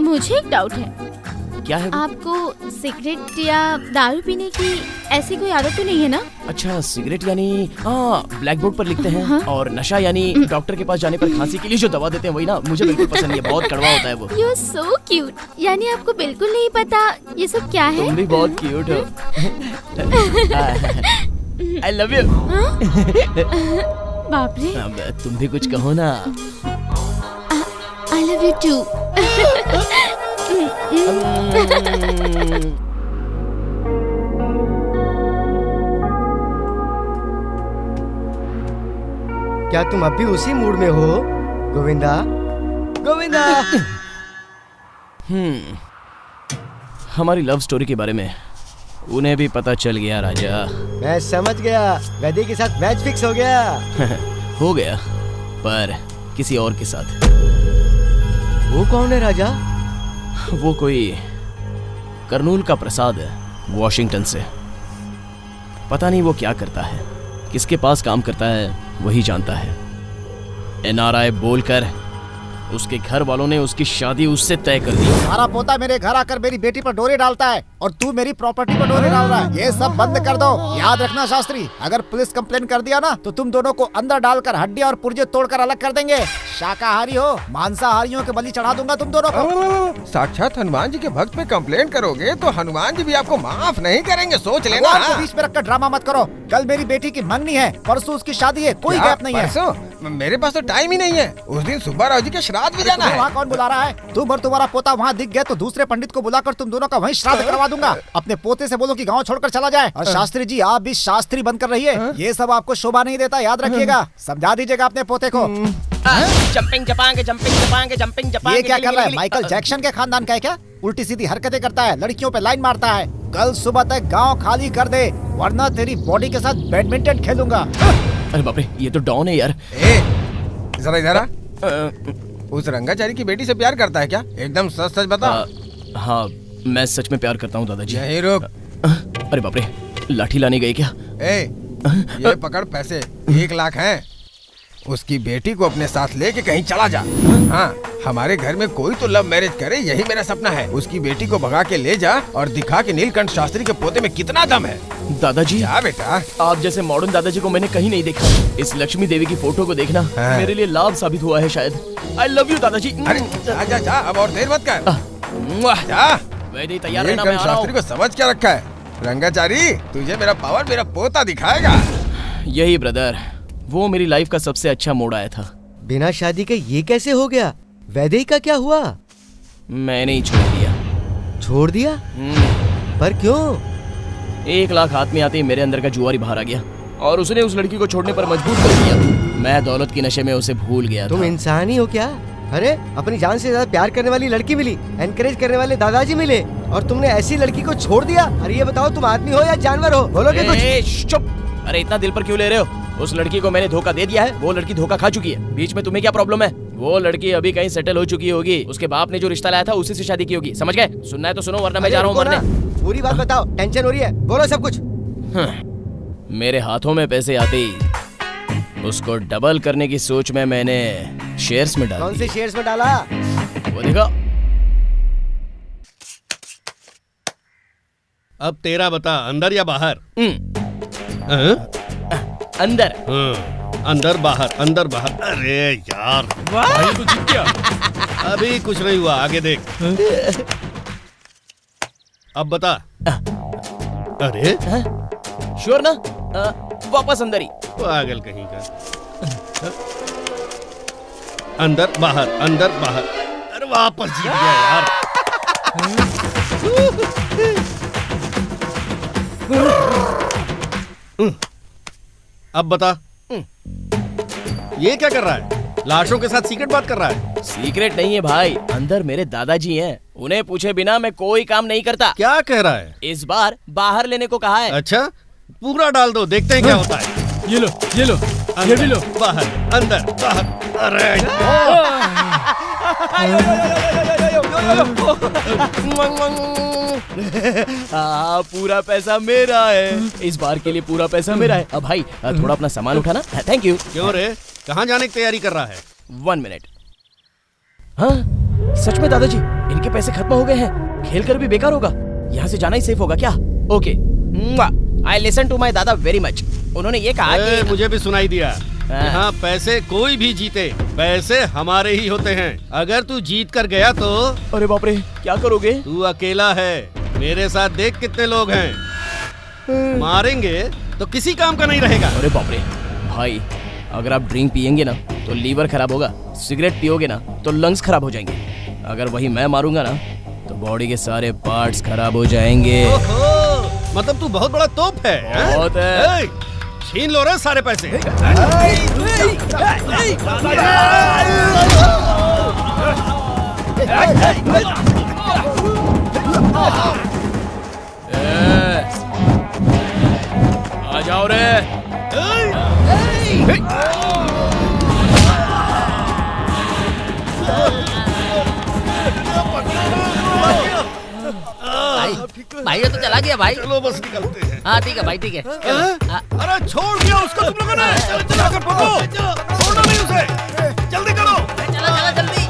मुझे एक डाउट है। क्या है वो? आपको सिगरेट या दारू पीने की ऐसी कोई आदत तो नहीं है ना? अच्छा, सिगरेट यानी ब्लैक बोर्ड पर लिखते हैं। हाँ। और नशा यानी डॉक्टर के पास जाने पर खांसी के लिए जो दवा देते हैं वही ना? मुझे बिल्कुल पसंद नहीं है, बहुत कड़वा होता है वो। You are so cute. यानी आपको बिल्कुल नहीं पता ये सब क्या है? तुम भी बहुत क्यूट हो। I love you. बाप रे। अब तुम भी कुछ कहो ना। I love you too. क्या तुम अब भी उसी मूड में हो गोविंदा? गोविंदा। हमारी लव स्टोरी के बारे में उन्हें भी पता चल गया राजा। मैं समझ गया, वैदेही के साथ मैच फिक्स हो गया। हो गया, पर किसी और के साथ। वो कौन है राजा? वो कोई कर्नूल का प्रसाद है, वॉशिंगटन से। पता नहीं वो क्या करता है, किसके पास काम करता है वही जानता है। NRI बोलकर उसके घर वालों ने उसकी शादी उससे तय कर दी। हमारा पोता मेरे घर आकर मेरी बेटी पर डोरे डालता है और तू मेरी प्रॉपर्टी पर डोरे डाल रहा है। ये सब बंद कर दो। याद रखना शास्त्री, अगर पुलिस कंप्लेन कर दिया ना तो तुम दोनों को अंदर डालकर हड्डियां और पुर्जे तोड़कर अलग कर देंगे। शाकाहारी हो, मांसाहारियों के बलि चढ़ा दूंगा तुम दोनों को। साक्षात हनुमान जी के भक्त पे कंप्लेंट करोगे तो हनुमान जी भी आपको माफ नहीं करेंगे, सोच लेना। भगवान को बीच में रखकर ड्रामा मत करो। कल मेरी बेटी की मंगनी है, परसों उसकी शादी है, कोई गैप नहीं है। परसों? मेरे पास तो टाइम ही नहीं है। उस दिन सुब्बा राव जी के श्राद्ध भी जाना है। वहाँ कौन बुला रहा है? तुम और तुम्हारा पोता वहाँ दिख गए तो दूसरे पंडित को बुलाकर तुम दोनों का वहीं श्राद्ध करवा दूंगा। अपने पोते से बोलो कि गांव छोड़कर चला जाए। और शास्त्री जी, आप भी शास्त्री बनकर रहिए। ये सब आपको शोभा नहीं देता, याद रखिएगा। समझा दीजिएगा अपने पोते को। जंपिंग जपांग जंपिंग जपांग जंपिंग जपांग। ये क्या कर रहा है? माइकल जैक्सन के खानदान का है क्या? उल्टी सीधी हरकतें करता है, लड़कियों पे लाइन मारता है। कल सुबह तक गांव खाली कर दे, वरना तेरी बॉडी के साथ बैडमिंटन खेलूंगा। अरे बाप रे, ये तो डॉन है यार। ए, जरा इधर आ। उस रंगाचारी की बेटी से प्यार करता है क्या? एकदम सच सच बता। हाँ, मैं सच में प्यार करता हूँ दादाजी। यही रुक। अरे बाप रे, लाठी लाने गए क्या? ए, ये पकड़ पैसे, 1 लाख हैं। उसकी बेटी को अपने साथ लेके कहीं चला जा। हाँ, हमारे घर में कोई तो लव मैरिज करे, यही मेरा सपना है। उसकी बेटी को भगा के ले जा और दिखा कि नीलकंठ शास्त्री के पोते में कितना दम है। दादाजी, जा बेटा। आप जैसे मॉडर्न दादाजी को मैंने कहीं नहीं देखा। इस लक्ष्मी देवी की फोटो को देखना मेरे लिए लाभ साबित हुआ है शायद। आई लव यू दादाजी। अरे जा जा जा, अब और देर मत कर। जा। वैसे तैयार रहना, मैं नीलकंठ आ रहा शास्त्री हूँ। को समझ क्या रखा है? रंगाचारी, तुझे मेरा पावर मेरा पोता दिखाएगा। यही ब्रदर, वो मेरी लाइफ का सबसे अच्छा मोड़ आया था। बिना शादी के ये कैसे हो गया? वैदेही का क्या हुआ? मैंने ही छोड़ दिया। छोड़ दिया? पर क्यों? 1 लाख हाथ में आते ही मेरे अंदर का जुआरी बाहर आ गया और उसने उस लड़की को छोड़ने पर मजबूर कर दिया। मैं दौलत की नशे में उसे भूल गया तुम था। इंसान ही हो क्या? अरे अपनी जान से ज्यादा प्यार करने वाली लड़की मिली, एनकरेज करने वाले दादाजी मिले, और तुमने ऐसी लड़की को छोड़ दिया। अरे ये बताओ, तुम आदमी हो या जानवर हो? बोलोगे कुछ? चुप। अरे इतना दिल पर क्यों ले रहे हो? उस लड़की को मैंने धोखा दे दिया है, वो लड़की धोखा खा चुकी है। बीच में तुम्हें क्या प्रॉब्लम है? वो लड़की अभी कहीं सेटल हो चुकी होगी। उसके बाप ने जो रिश्ता लाया था उसी से शादी की होगी। समझ गए? सुनना है तो सुनो, वरना मैं जा रहा हूँ मरने। पूरी बात बताओ, टेंशन हो रही है, बोलो सब कुछ। मेरे हाथों में पैसे आते ही उसको डबल करने की सोच में मैंने शेयर्स में डाला। कौन से शेयर्स में डाला? वो देखो। अब तेरा बता, अंदर या बाहर? अंदर। अंदर बाहर, अंदर बाहर। अरे यार, भाई तो जीत गया। अभी कुछ नहीं हुआ, आगे देख। अब बता। अरे श्योर ना? वापस अंदर ही। पागल कहीं का। अंदर बाहर, अंदर बाहर। अरे वापस जीत गया यार। अब बता, ये क्या कर रहा है? लाशों के साथ सीक्रेट बात कर रहा है? सीक्रेट नहीं है भाई, अंदर मेरे दादाजी हैं। उन्हें पूछे बिना मैं कोई काम नहीं करता। क्या कह रहा है? इस बार बाहर लेने को कहा है। अच्छा, पूरा डाल दो, देखते हैं क्या होता है। ये लो, ये लो, ये भी लो। बाहर, अंदर, बाहर। अरे पूरा पैसा मेरा है। इस बार के लिए पूरा पैसा मेरा है। अब भाई थोड़ा अपना सामान उठाना। Thank you. क्यों रे, कहाँ जाने की तैयारी कर रहा है? 1 मिनट। हाँ, सच में दादाजी, इनके पैसे खत्म हो गए हैं। खेल कर भी बेकार होगा। यहाँ से जाना ही सेफ होगा क्या? Okay, I listen to my dada very much. उन्होंने ये कहा कि मुझे भी सुनाई दिया। यहाँ पैसे कोई भी जीते, पैसे हमारे ही होते हैं। अगर तू जीत कर गया तो? अरे बाप रे, क्या करोगे? तू अकेला है, मेरे साथ देख कितने लोग हैं। मारेंगे तो किसी काम का नहीं रहेगा। अरे बाप रे भाई, अगर आप ड्रिंक पियेंगे ना तो लीवर खराब होगा, सिगरेट पियोगे ना तो लंग्स खराब हो जाएंगे, अगर वही मैं मारूंगा ना तो बॉडी के सारे पार्ट्स खराब हो जाएंगे। ओहो, मतलब तू बहुत बड़ा तोप है? बहुत है। छीन लो रे सारे पैसे। आ जाओ रे। भाई ये तो चला गया भाई। चलो बस निकलते हैं। हाँ ठीक है भाई, ठीक है। अरे छोड़ दिया उसको तुम लोगों ने। चला कर पकड़ो, छोड़ना नहीं उसे। जल्दी करो। चला चला जल्दी।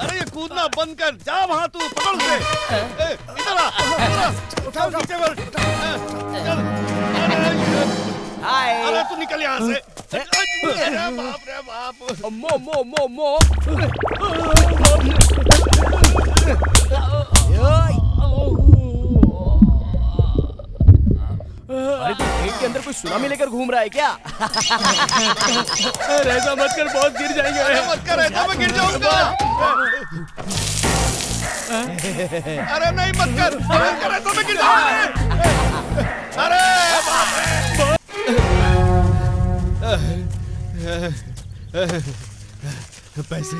अरे ये कूदना बंद कर, जा वहाँ तू, पकड़ उसे। इधर आ, उठाओ नीचे बोल। चल। अरे तू निकल यहाँ से। अरे बाप रे बाप। मो मो मो मो। अरे तू पेट के अंदर कोई सुनामी लेकर घूम रहा है क्या? अरे ऐसा मत कर, बहुत गिर जाएंगे। मत कर, ऐसा मैं गिर जाऊंगा। अरे नहीं मत कर, ऐसा मैं गिर जाऊंगा। अरे बाप रे। पैसे।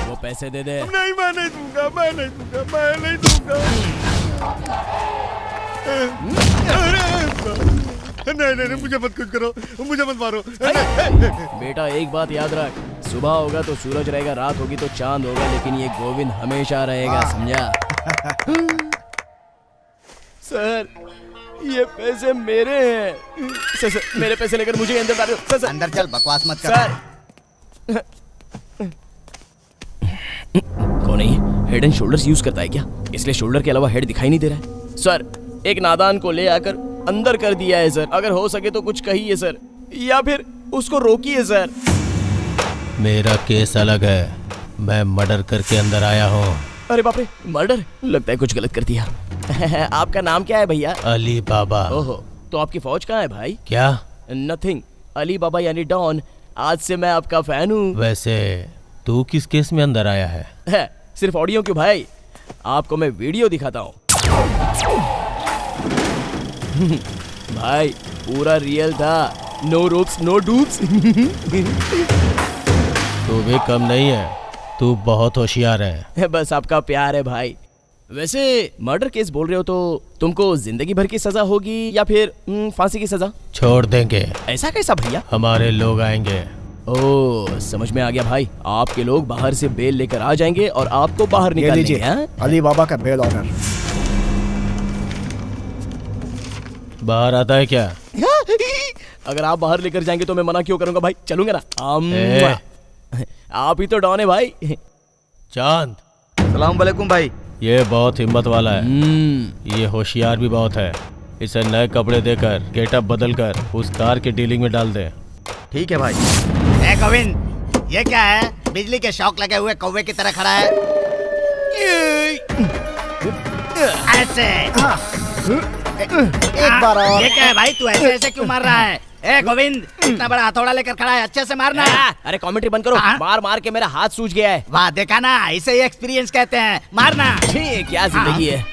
वो पैसे दे दे। नहीं मैं नहीं दूंगा, मैं नहीं दूंगा, मैं नहीं दूंगा। नहीं नहीं मुझे मत कुछ करो, मुझे मत मारो। बेटा एक बात याद रख, सुबह होगा तो सूरज रहेगा, रात होगी तो चांद होगा, लेकिन ये गोविंद हमेशा रहेगा, समझा? सर ये पैसे मेरे हैं। सर मेरे पैसे लेकर मुझे अंदर डालो। सर अंदर चल, बकवास मत कर। सर कौन है ये? हेड एंड शोल्डर्स यूज करता है क्या? इसलिए शोल्डर के अलावा हेड दिखाई नहीं दे रहा है। सर एक नादान को ले आकर अंदर कर दिया है सर, अगर हो सके तो कुछ कहिए सर, या फिर उसको रोकिए सर। मेरा केस अलग है, मैं मर्डर करके अंदर आया हूँ। अरे बाप रे, मर्डर? लगता है कुछ गलत कर दिया। आपका नाम क्या है भैया? अली बाबा। ओहो, तो आपकी फौज कहाँ है भाई? क्या? नथिंग, अली बाबा यानी डॉन। आज से मैं आपका फैन हूँ। वैसे तू किस केस में अंदर आया है? सिर्फ ऑडियो क्यों भाई, आपको मैं वीडियो दिखाता हूँ। भाई पूरा रियल था, नो रूप्स नो डूप्स। तू भी कम नहीं है, तू बहुत होशियार है। बस आपका प्यार है भाई। वैसे मर्डर केस बोल रहे हो तो तुमको जिंदगी भर की सजा होगी या फिर फांसी की सजा? छोड़ देंगे। ऐसा कैसा भैया? हमारे लोग आएंगे। ओह समझ में आ गया भाई, आपके लोग बाहर से बेल लेकर आ जाएंगे और आपको बाहर निकाल देंगे। अली बाबा का बेल ऑर्डर। बाहर आता है क्या? अगर आप बाहर लेकर जाएंगे तो मैं मना क्यों करूंगा भाई, चलूंगा ना। आप ही तो डॉन है भाई। चांद। सलाम वालेकुम भाई। ये बहुत हिम्मत वाला है, ये होशियार भी बहुत है। इसे नए कपड़े देकर गेटअप बदल कर उस कार की डीलिंग में डाल दे। ठीक है भाई। ए गोविंद, ये क्या है? बिजली के शौक लगे हुए कौवे की तरह खड़ा है। ऐसे एक बार और। ये क्या है भाई, तू ऐसे ऐसे क्यों मार रहा है? ए गोविंद, इतना बड़ा हथौड़ा लेकर खड़ा है, अच्छे से मारना। अरे कमेंट्री बंद करो, मार मार के मेरा हाथ सूज गया है। वाह देखा ना, इसे ही एक्सपीरियंस कहते हैं, मारना। क्या जिंदगी है।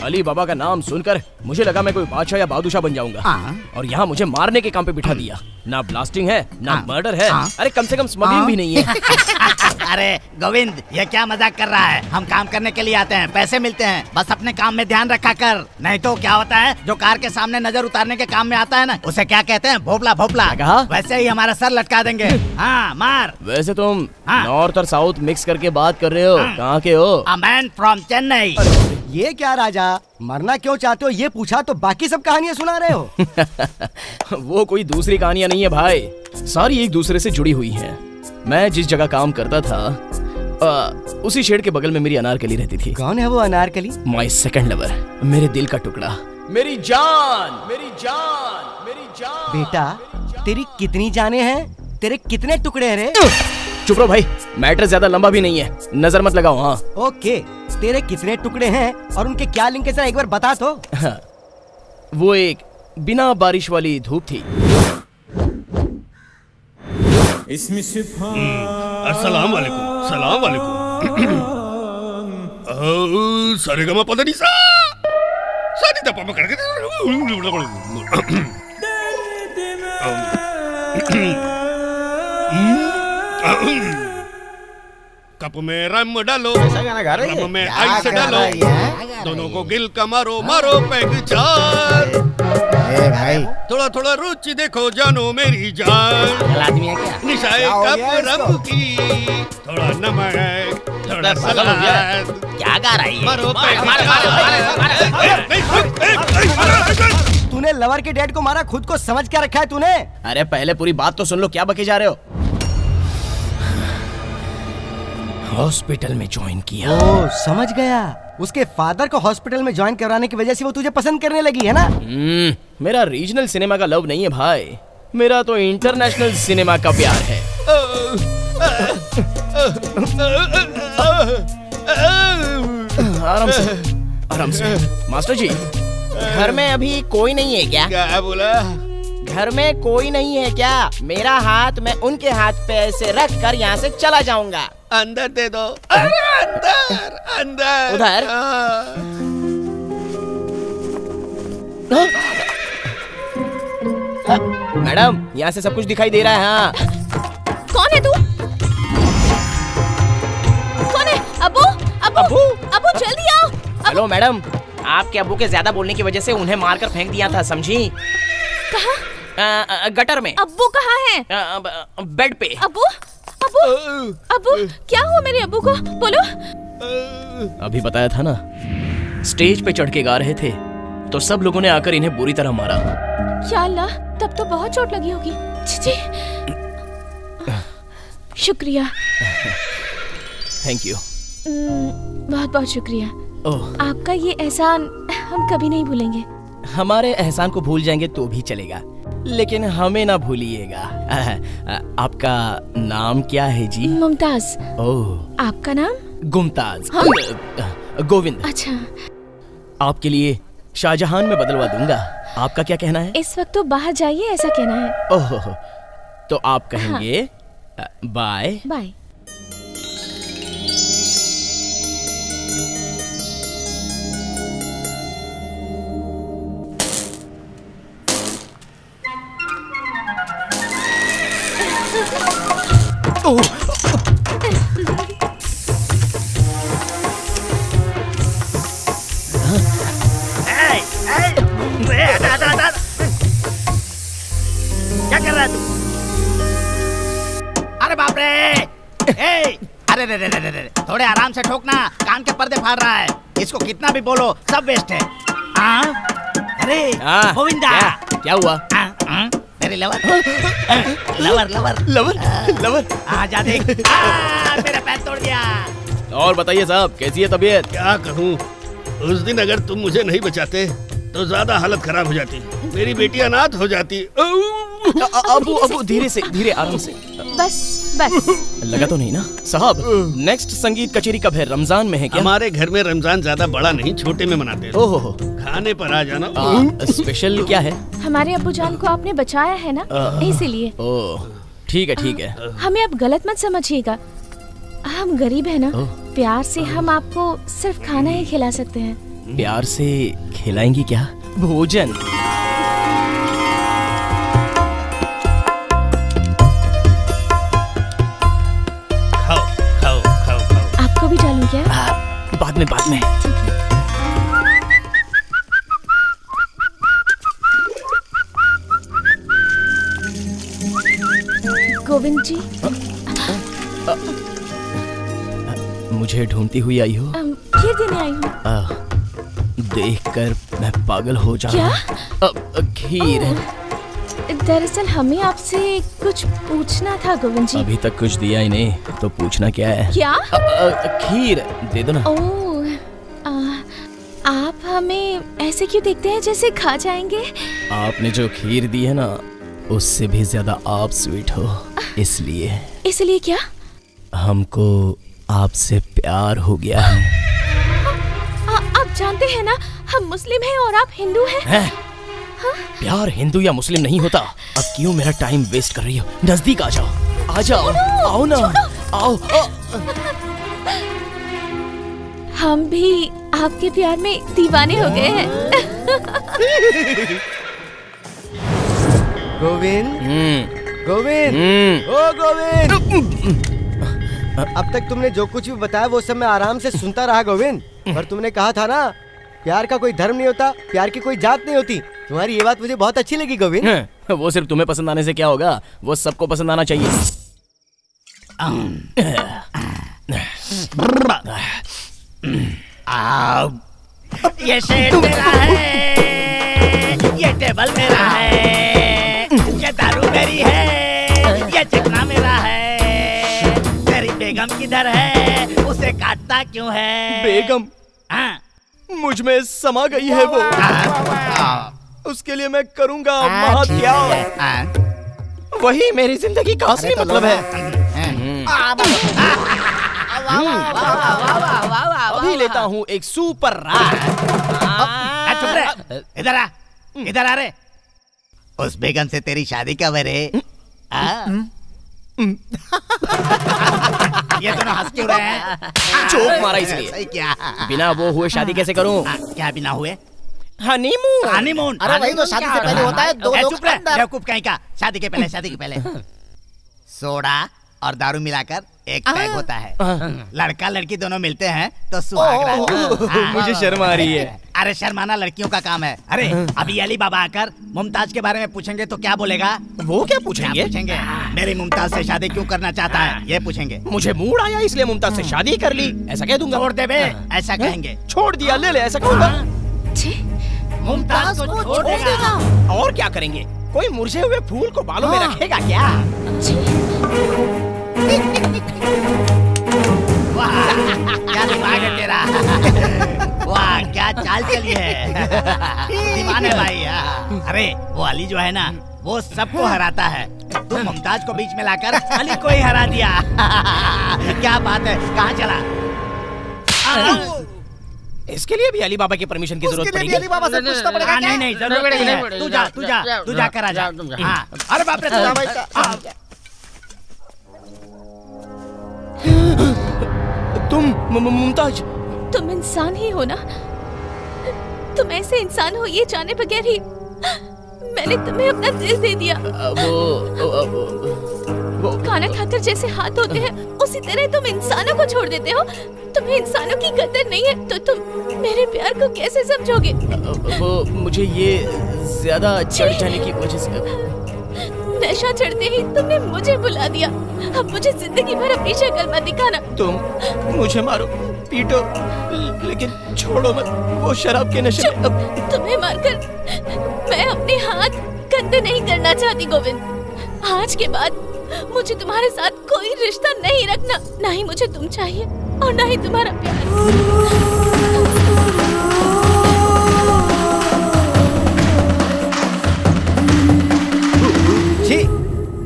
अली बाबा का नाम सुनकर मुझे लगा मैं कोई बादशाह या बादशाह बन जाऊंगा, और यहाँ मुझे मारने के काम पे बिठा दिया। ना ब्लास्टिंग है ना मर्डर है, अरे कम से कम स्मगलिंग भी नहीं है। अरे गोविंद, ये क्या मजाक कर रहा है? हम काम करने के लिए आते हैं, पैसे मिलते हैं, बस अपने काम में ध्यान रखा कर। नहीं तो क्या होता है, जो कार के सामने नजर उतारने के काम में आता है ना, उसे क्या कहते हैं? भोपला भोपला। कहा? वैसे ही हमारा सर लटका देंगे। हाँ मार। वैसे तुम नॉर्थ और साउथ मिक्स करके बात कर रहे हो, कहाँ के हो? A man from Chennai. ये क्या राजा, मरना क्यों चाहते हो ये पूछा तो बाकी सब कहानियां सुना रहे हो। वो कोई दूसरी कहानियां नहीं है भाई, सारी एक दूसरे से जुड़ी हुई हैं। मैं जिस जगह काम करता था उसी शेड के बगल में मेरी अनारकली रहती थी। कौन है वो अनारकली? माय सेकंड लवर, मेरे दिल का टुकड़ा, मेरी जान, मेरी जान, मेरी जान। बेटा तेरी कितनी जाने हैं, तेरे कितने टुकड़े हैं रे? चुप रहो भाई, मैटर ज्यादा लंबा भी नहीं है, नजर मत लगाओ। हाँ ओके, तेरे कितने टुकड़े हैं और उनके क्या लिंक है, जरा एक बार बता तो। वो एक बिना बारिश वाली धूप थी। अस्सलाम वालेकुम, सलाम वालेकुम। सारेगामा पधनिसा, सानिधा पापा करके। कप में रम डालो, ऐसा गाना गा रही है? रम में क्या आइस गा डालो, रही है? दोनों को गिल का मारो मारो पैग चार। ए भाई थोड़ा थोड़ा रुचि देखो जानो मेरी जान, आदमी है क्या? निशाए क्या हो कप गया इसको? रम की, थोड़ा नमक थोड़ा सलाद, क्या गा रही है? मारो पैग मारो, चार। तूने लवर के डैड को मारा, खुद को समझ क्या रखा है तूने? अरे पहले पूरी बात तो सुन लो, क्या बके जा रहे हो? हॉस्पिटल में ज्वाइन किया। ओ समझ गया, उसके फादर को हॉस्पिटल में ज्वाइन कराने की वजह से वो तुझे पसंद करने लगी है ना? मेरा रीजनल सिनेमा का लव नहीं है भाई, मेरा तो इंटरनेशनल सिनेमा का प्यार है। आराम से मास्टर जी, घर में अभी कोई नहीं है क्या? क्या बोला? घर में कोई नहीं है क्या? मेरा हाथ मैं उनके हाथ पे ऐसे रख कर यहाँ से चला जाऊंगा। अंदर दे दो। अरे अंदर अंदर उधर? मैडम यहाँ से सब कुछ दिखाई दे रहा है। हाँ कौन है तू? कौन है? अब्बू अब्बू अब्बू जल्दी आओ। हेलो मैडम, आपके अब्बू के ज्यादा बोलने की वजह से उन्हें मारकर फेंक दिया था, समझी? कहाँ? गटर में। अब्बू कहाँ है? बेड पे। अब्बू अब्बू अब्बू क्या हुआ मेरे अब्बू को? बोलो। अभी बताया था ना, स्टेज पे चढ़ के गा रहे थे तो सब लोगों ने आकर इन्हें बुरी तरह मारा। क्या अल्लाह, तब तो बहुत चोट लगी होगी। जी शुक्रिया। Thank you. बहुत बहुत शुक्रिया। ओह, आपका ये एहसान हम कभी नहीं भूलेंगे। हमारे एहसान को भूल जाएंगे तो भी चलेगा, लेकिन हमें ना भूलिएगा। आपका नाम क्या है जी? मुमताज। ओह, आपका नाम? गुमताज। हाँ? गोविंद। अच्छा, आपके लिए शाहजहान में बदलवा दूंगा। आपका क्या कहना है? इस वक्त तो बाहर जाइए, ऐसा कहना है। ओह, तो आप कहेंगे बाय। बाय। क्या कर रहा है तू? अरे बाप रे! अरे रे रे रे रे, थोड़े आराम से ठोकना, कान के पर्दे फाड़ रहा है। इसको कितना भी बोलो सब वेस्ट है। अरे गोविंदा, क्या हुआ? मेरी lover lover lover lover lover जा देख। मेरा पैर तोड़ दिया। और बताइए साहब, कैसी है तबीयत? क्या कहूँ, उस दिन अगर तुम मुझे नहीं बचाते तो ज्यादा हालत खराब हो जाती, मेरी बेटी अनाथ हो जाती। अबू धीरे से, धीरे, आराम से। बस बस। लगा तो नहीं ना साहब? नेक्स्ट संगीत कचेरी कब है? रमजान में है क्या? हमारे घर में रमजान ज्यादा बड़ा नहीं, छोटे में मनाते हैं। ओहो, खाने पर आ जाना। स्पेशल क्या है? हमारे अब्बू जान को आपने बचाया है ना, इसीलिए। ओह, ठीक है ठीक है। हमें अब गलत मत समझिएगा, हम गरीब है ना, प्यार से हम आपको सिर्फ खाना ही खिला सकते हैं। प्यार से खिलाएंगी क्या? भोजन? खाओ खाओ खाओ खाओ। आपको भी डालूं क्या? बाद में बाद में। गोविंद जी, मुझे ढूंढती हुई आई हो? खीर देने आई हूँ। देखकर मैं पागल हो जाऊं। क्या? खीर? दरअसल हमें आपसे कुछ पूछना था गोविंद जी। अभी तक कुछ दिया ही नहीं तो पूछना क्या है? क्या? खीर दे दो ना। ओह, आप हमें ऐसे क्यों देखते हैं जैसे खा जाएंगे? आपने जो खीर दी है ना, उससे भी ज्यादा आप स्वीट हो, इसलिए। इसलिए क्या? हमको आपसे प्यार हो गया है। आप जानते हैं ना, हम मुस्लिम हैं और आप हिंदू हैं। प्यार हिंदू या मुस्लिम नहीं होता। अब क्यों मेरा टाइम वेस्ट कर रही हो? नजदीक आ जाओ, आ जाओ, आओ ना, आओ। हम भी आपके प्यार में दीवाने हो गए हैं। गोविंद, गोविंद, ओ गोविंद। अब तक तुमने जो कुछ भी बताया वो सब मैं आराम से सुनता रहा गोविंद, पर तुमने कहा था ना प्यार का कोई धर्म नहीं होता, प्यार की कोई जात नहीं होती। तुम्हारी ये बात मुझे बहुत अच्छी लगी गोविंद। वो सिर्फ तुम्हें पसंद आने से क्या होगा, वो सबको पसंद आना चाहिए। ये शेड मेरा है, ये टेबल मेरा है, ये दारू मेरी है, ये चिकना मेरा है। तेरी बेगम किधर है, उसे काटता क्यों है? बेगम? हाँ। मुझ में समा गई है वो। उसके लिए मैं करूंगा महात्याग। वही मेरी जिंदगी का असली मतलब है। अभी लेता हूँ एक सुपर इधर आ, इधर आ रे। उस बेगम से तेरी शादी कब है रे? ये दोनों हंस क्यों रहे हैं? चोक मारा इसलिए। सही क्या? बिना वो हुए शादी कैसे करूं? क्या बिना हुए? हनीमून। हनीमून? अरे वही तो शादी से पहले होता है। दो लोग चुप रहे, अंदर। बेवकूफ कहीं का। शादी के पहले, शादी के पहले सोडा और दारू मिलाकर एक पैक होता है। लड़का लड़की दोनों मिलते हैं तो सुहाग रात। मुझे शर्म आ रही है। अरे शर्माना लड़कियों का काम है। अरे अभी अली बाबा आकर मुमताज के बारे में पूछेंगे तो क्या बोलेगा? वो क्या पूछेंगे? पूछेंगे मेरी मुमताज से शादी क्यों करना चाहता है, ये पूछेंगे। मुझे मूड आया इसलिए मुमताज से शादी कर ली, ऐसा कह दूंगा। छोड़ दे बे, ऐसा कहेंगे। छोड़ दिया, ले ले, ऐसा कहूंगा। मुमताज को छोड़ देगा। और क्या करेंगे? कोई मुरझे हुए फूल को बालों में रखेगा क्या? वाह क्या दिमाग है तेरा। वाह क्या चाल चली है। दीवाने भाई। अरे वो अली जो है ना, वो सबको हराता है। तुम मुमताज को बीच में लाकर अली को ही हरा दिया। क्या बात है, कहाँ चला? इसके लिए भी अली बाबा की परमिशन की जरूरत पड़ेगी। अली बाबा से पूछना पड़ेगा। नहीं नहीं, जरूरत नहीं है। तू जा कर आ जा। अरे बाप रे, तू जा भाई। तुम मुमताज, तुम इंसान ही हो ना? तुम ऐसे इंसान हो ये जाने बगैर ही मैंने तुम्हें अपना दिल दे दिया। वो खाना खाकर जैसे हाथ होते हैं उसी तरह तुम इंसानों को छोड़ देते हो। तुम्हें इंसानों की कदर नहीं है तो तुम मेरे प्यार को कैसे समझोगे? वो मुझे ये ज्यादा चढ़ जाने की वजह से। नशा चढ़ते ही तुमने मुझे बुला दिया। अब मुझे जिंदगी भर अपनी शक्ल मत दिखाना। तुम मुझे मारो, पीटो, लेकिन छोड़ो मत वो शराब के नशे में। तुम्हें मारकर मैं अपने हाथ गंदे नहीं करना चाहती गोविंद। आज के बाद मुझे तुम्हारे साथ कोई रिश्ता नहीं रखना। ना ही मुझे तुम चाहिए और ना ही तुम्हारा प्यार।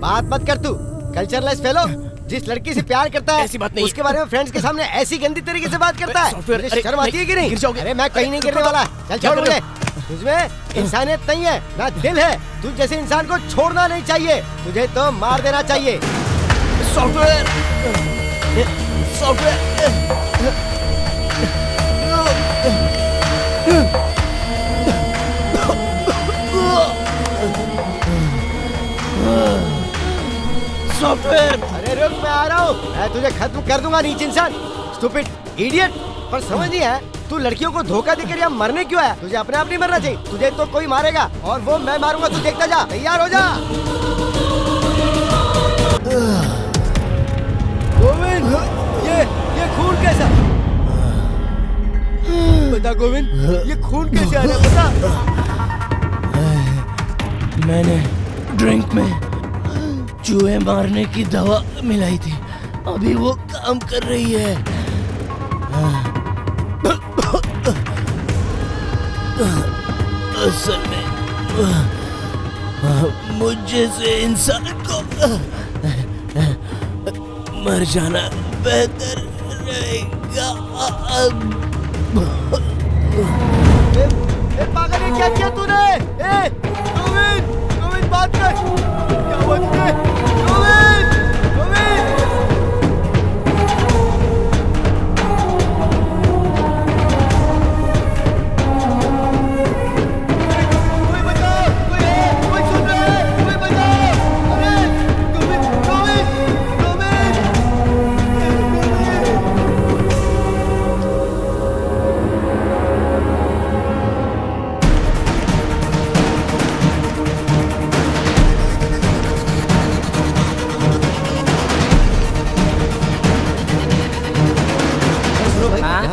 बात मत कर तू, कल्चरलेस फेलो। जिस लड़की से प्यार करता है ऐसी बात नहीं। उसके बारे में फ्रेंड्स के सामने ऐसी गंदी तरीके से बात करता है। तुझे शर्म आती है कि नहीं? अरे मैं कहीं नहीं गिरने वाला। चल छोड़ मुझे। तुझमें इंसानियत नहीं है ना दिल है। तू जैसे इंसान को छोड़ना नहीं चाहिए, तुझे तो मार देना चाहिए। Software software. अरे रुक, मैं आ रहा हूँ। मैं तुझे खत्म कर दूंगा नीच इंसान, स्टूपिड इडियट। पर समझ नहीं है तू लड़कियों को धोखा देकर यहाँ मरने क्यों आया? तुझे अपने आप नहीं मरना चाहिए। तुझे तो कोई मारेगा और वो मैं मारूंगा। तू देखता जा, तैयार हो जा। गोविंद, ये खून कैसा? बता गोविंद, ये खून कैसे आ रहा है? बता। मैंने ड्रिंक में चूहे मारने की दवा मिलाई थी, अभी वो काम कर रही है। असल में मुझे से इंसान को मर जाना बेहतर रहेगा। पागल है, क्या किया तूने? गोविंद बात कर। क्या हुआ तुझे? गोविंद! कोई बचाओ! कोई सुन रहा है? कोई बचाओ! अरे गोविंद!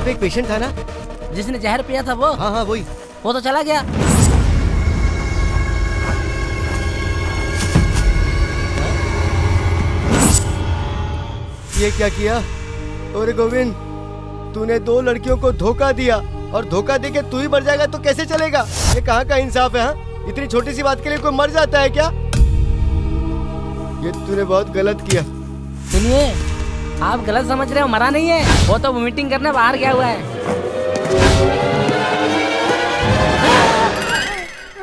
यहाँ पे एक पेशेंट था ना, जिसने जहर पिया था वो? हाँ हाँ वही। वो तो चला गया। ये क्या किया? अरे गोविंद, तूने 2 लड़कियों को धोखा दिया और धोखा देके तू ही मर जाएगा तो कैसे चलेगा? ये कहाँ का इंसाफ है? हाँ, इतनी छोटी सी बात के लिए कोई मर जाता है क्या? ये तूने बहुत गलत किया। सुनिए, आप गलत समझ रहे हो, मरा नहीं है वो तो मीटिंग करने बाहर गया हुआ है।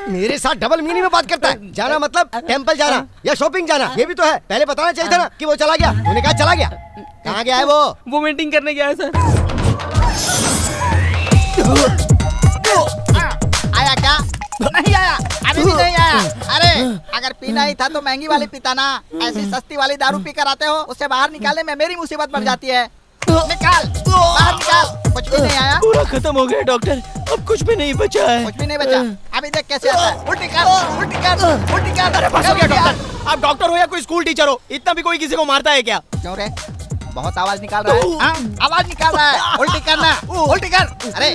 मेरे साथ डबल मीनिंग में बात करता है। जाना मतलब टेंपल जाना या शॉपिंग जाना, ये भी तो है। पहले बताना चाहिए था ना कि वो चला गया। तूने कहा चला गया, कहाँ गया है वो? वो मीटिंग करने गया है सर। आया क्या? नहीं आया, अभी भी नहीं आया। अरे अगर पीना ही था तो महंगी वाली पीता ना, ऐसी सस्ती वाली दारू पी कर आते हो, उससे बाहर निकालने में मेरी मुसीबत बढ़ जाती है। निकाल, बाहर निकाल। कुछ भी नहीं आया। पूरा खत्म हो गया डॉक्टर, अब कुछ भी नहीं बचा है। कुछ भी नहीं बचा। अभी देख कैसे आता है। उल्टी कर, उल्टी कर, उल्टी कर। अरे बस हो गया डॉक्टर, आप डॉक्टर हो या कोई स्कूल टीचर हो, इतना भी कोई किसी को मारता है क्या? क्यों रे, बहुत आवाज निकाल रहा है? हाँ? आवाज निकाल रहा है। उल्टी करना, उल्टी कर। अरे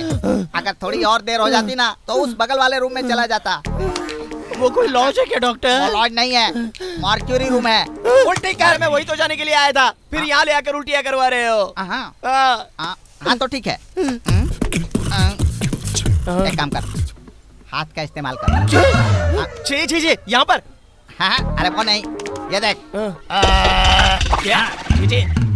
अगर थोड़ी और देर हो जाती ना तो उस बगल वाले रूम में चला जाता। वो कोई लॉज है क्या डॉक्टर? वो लॉज नहीं है, मार्क्यूरी रूम है। उल्टी कर। मैं वही तो जाने के लिए आया था, फिर यहाँ ले आकर उल्टियाँ करवा रहे हो। हाँ तो ठीक है। एक काम कर, हाथ का इस्तेमाल कर। छे यहाँ पर। हाँ अरे वो नहीं, ये देख। क्या?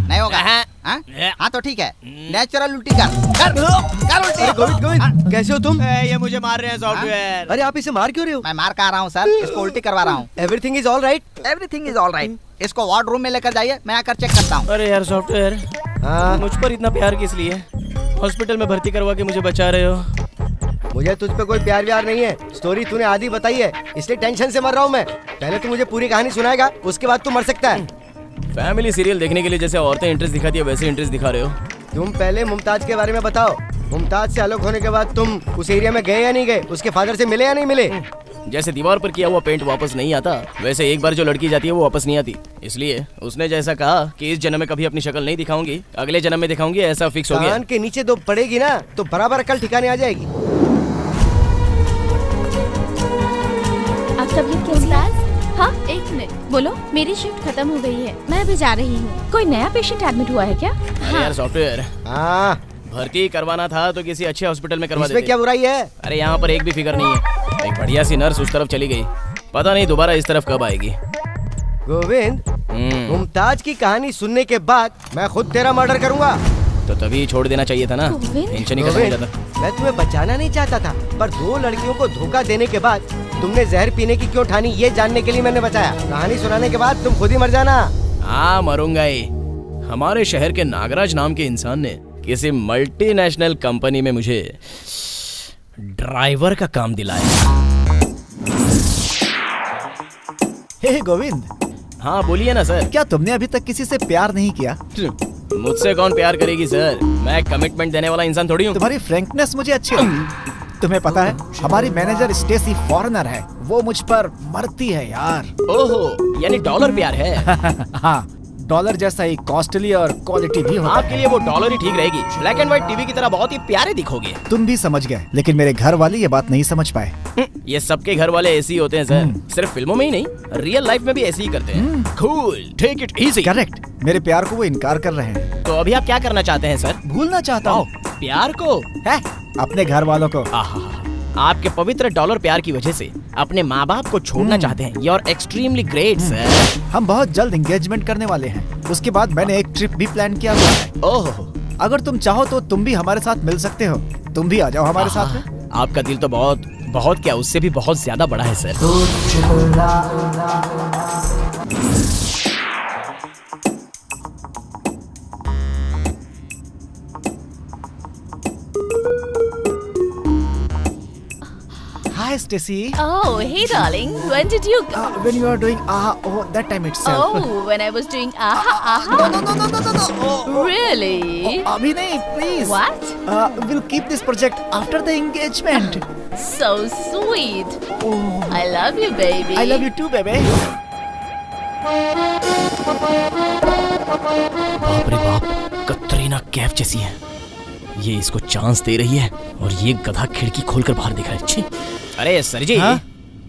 नहीं होगा। हाँ तो ठीक है, नेचुरल उल्टी कर उल्टी। गोविंद, कैसे हो तुम? ये मुझे मार रहे हैं सॉफ्टवेयर। अरे आप इसे मार क्यों रहे हो? मैं मार कहाँ रहा हूँ सर, इसको उल्टी करवा रहा हूँ। Everything is all right? Everything is all right. इसको वार्ड रूम में लेकर जाइए, मैं आकर चेक करता हूँ। अरे यार सॉफ्टवेयर, मुझ पर इतना प्यार किस लिए? हॉस्पिटल में भर्ती करवा के मुझे बचा रहे हो। मुझे तुझ पे कोई प्यार व्यार नहीं है। स्टोरी तूने आधी बताई है, इसलिए टेंशन से मर रहा हूँ मैं। पहले तू मुझे पूरी कहानी सुनाएगा, उसके बाद तू मर सकता है। फैमिली सीरियल देखने के लिए जैसे औरतें इंटरेस्ट दिखाती है, वैसे इंटरेस्ट दिखा रहे हो। तुम पहले मुमताज के बारे में बताओ। मुमताज से अलग होने के बाद तुम उस एरिया में गए या नहीं गए? उसके फादर से मिले या नहीं मिले? जैसे दीवार पर किया हुआ पेंट वापस नहीं आता, वैसे एक बार जो लड़की जाती है वो वापस नहीं आती। इसलिए उसने जैसा कहा कि इस जन्म में कभी अपनी शक्ल नहीं दिखाऊंगी, अगले जन्म में दिखाऊंगी, ऐसा फिक्स हो गया। कान के नीचे 2 पड़ेगी ना तो बराबर अकल ठिकाने आ जाएगी। आप तबीयत कैसी है? हाँ 1 मिनट, बोलो। मेरी शिफ्ट खत्म हो गई है, मैं अभी जा रही हूँ। कोई नया पेशेंट एडमिट हुआ है क्या? अरे यार सॉफ्टवेयर, भर्ती करवाना था तो किसी अच्छे हॉस्पिटल में करवा देते। इसमें क्या बुराई है? अरे यहाँ पर एक भी फिगर नहीं है। एक बढ़िया सी नर्स उस तरफ चली गई, पता नहीं दोबारा इस तरफ कब आएगी। गोविंद, मुमताज की कहानी सुनने के बाद मैं खुद तेरा मर्डर करूंगा। तो तभी छोड़ देना चाहिए था ना, टेंशन ही खत्म हो जाता। मैं तुम्हें बचाना नहीं चाहता था, पर 2 लड़कियों को धोखा देने के बाद तुमने जहर पीने की क्यों ठानी, ये जानने के लिए मैंने बचाया। कहानी सुनाने के बाद तुम खुद ही मर जाना। हाँ मरूंगा ही। हमारे शहर के नागराज नाम के इंसान ने किसी मल्टीनेशनल कंपनी में मुझे ड्राइवर का काम दिलाया। हे गोविंद। हाँ बोलिए ना सर। क्या तुमने अभी तक किसी से प्यार नहीं किया? मुझसे कौन प्यार करेगी सर, मैं कमिटमेंट देने वाला इंसान थोड़ी हूँ। तुम्हारी फ्रैंकनेस मुझे अच्छी लगी। तुम्हें पता है हमारी मैनेजर स्टेसी फॉरेनर है, वो मुझ पर मरती है यार। ओहो, यानी डॉलर प्यार है। हाँ, डॉलर जैसा ही कॉस्टली और क्वालिटी भी होता है। आपके लिए वो डॉलर ही ठीक रहेगी, ब्लैक एंड व्हाइट टीवी की तरह बहुत ही प्यारे दिखोगे। तुम भी समझ गए, लेकिन मेरे घर वाले ये बात नहीं समझ पाए। ये सबके घर वाले ऐसे ही होते हैं सर, सिर्फ फिल्मों में ही नहीं, रियल लाइफ में भी ऐसे ही करते हैं। Cool, take it easy. Correct, मेरे प्यार को वो इनकार कर रहे हैं। तो अभी आप क्या करना चाहते हैं सर? भूलना चाहता हूँ प्यार को, है अपने घर वालों को। आपके पवित्र डॉलर प्यार की वजह से अपने माँ बाप को छोड़ना चाहते हैं। You are extremely great sir. हम बहुत जल्द एंगेजमेंट करने वाले हैं, उसके बाद मैंने एक ट्रिप भी प्लान किया हुआ है। ओह, अगर तुम चाहो तो तुम भी हमारे साथ मिल सकते हो। तुम भी आ जाओ हमारे साथ में। आपका दिल तो बहुत बहुत क्या, उससे भी बहुत ज्यादा बड़ा है sir. Hi, Stacy. Oh, hey, darling. When did you go? When you are doing oh, that time itself. Oh, when I was doing No. Really? अभी नहीं, please. What? We'll keep this project after the engagement. So sweet. I love you, baby. I love you too, baby. बाप रे बाप, कतरीना कैफ जैसी है। ये इसको chance दे रही है और ये गधा खिड़की खोलकर बाहर दिख रहा है। छी। अरे सर जी,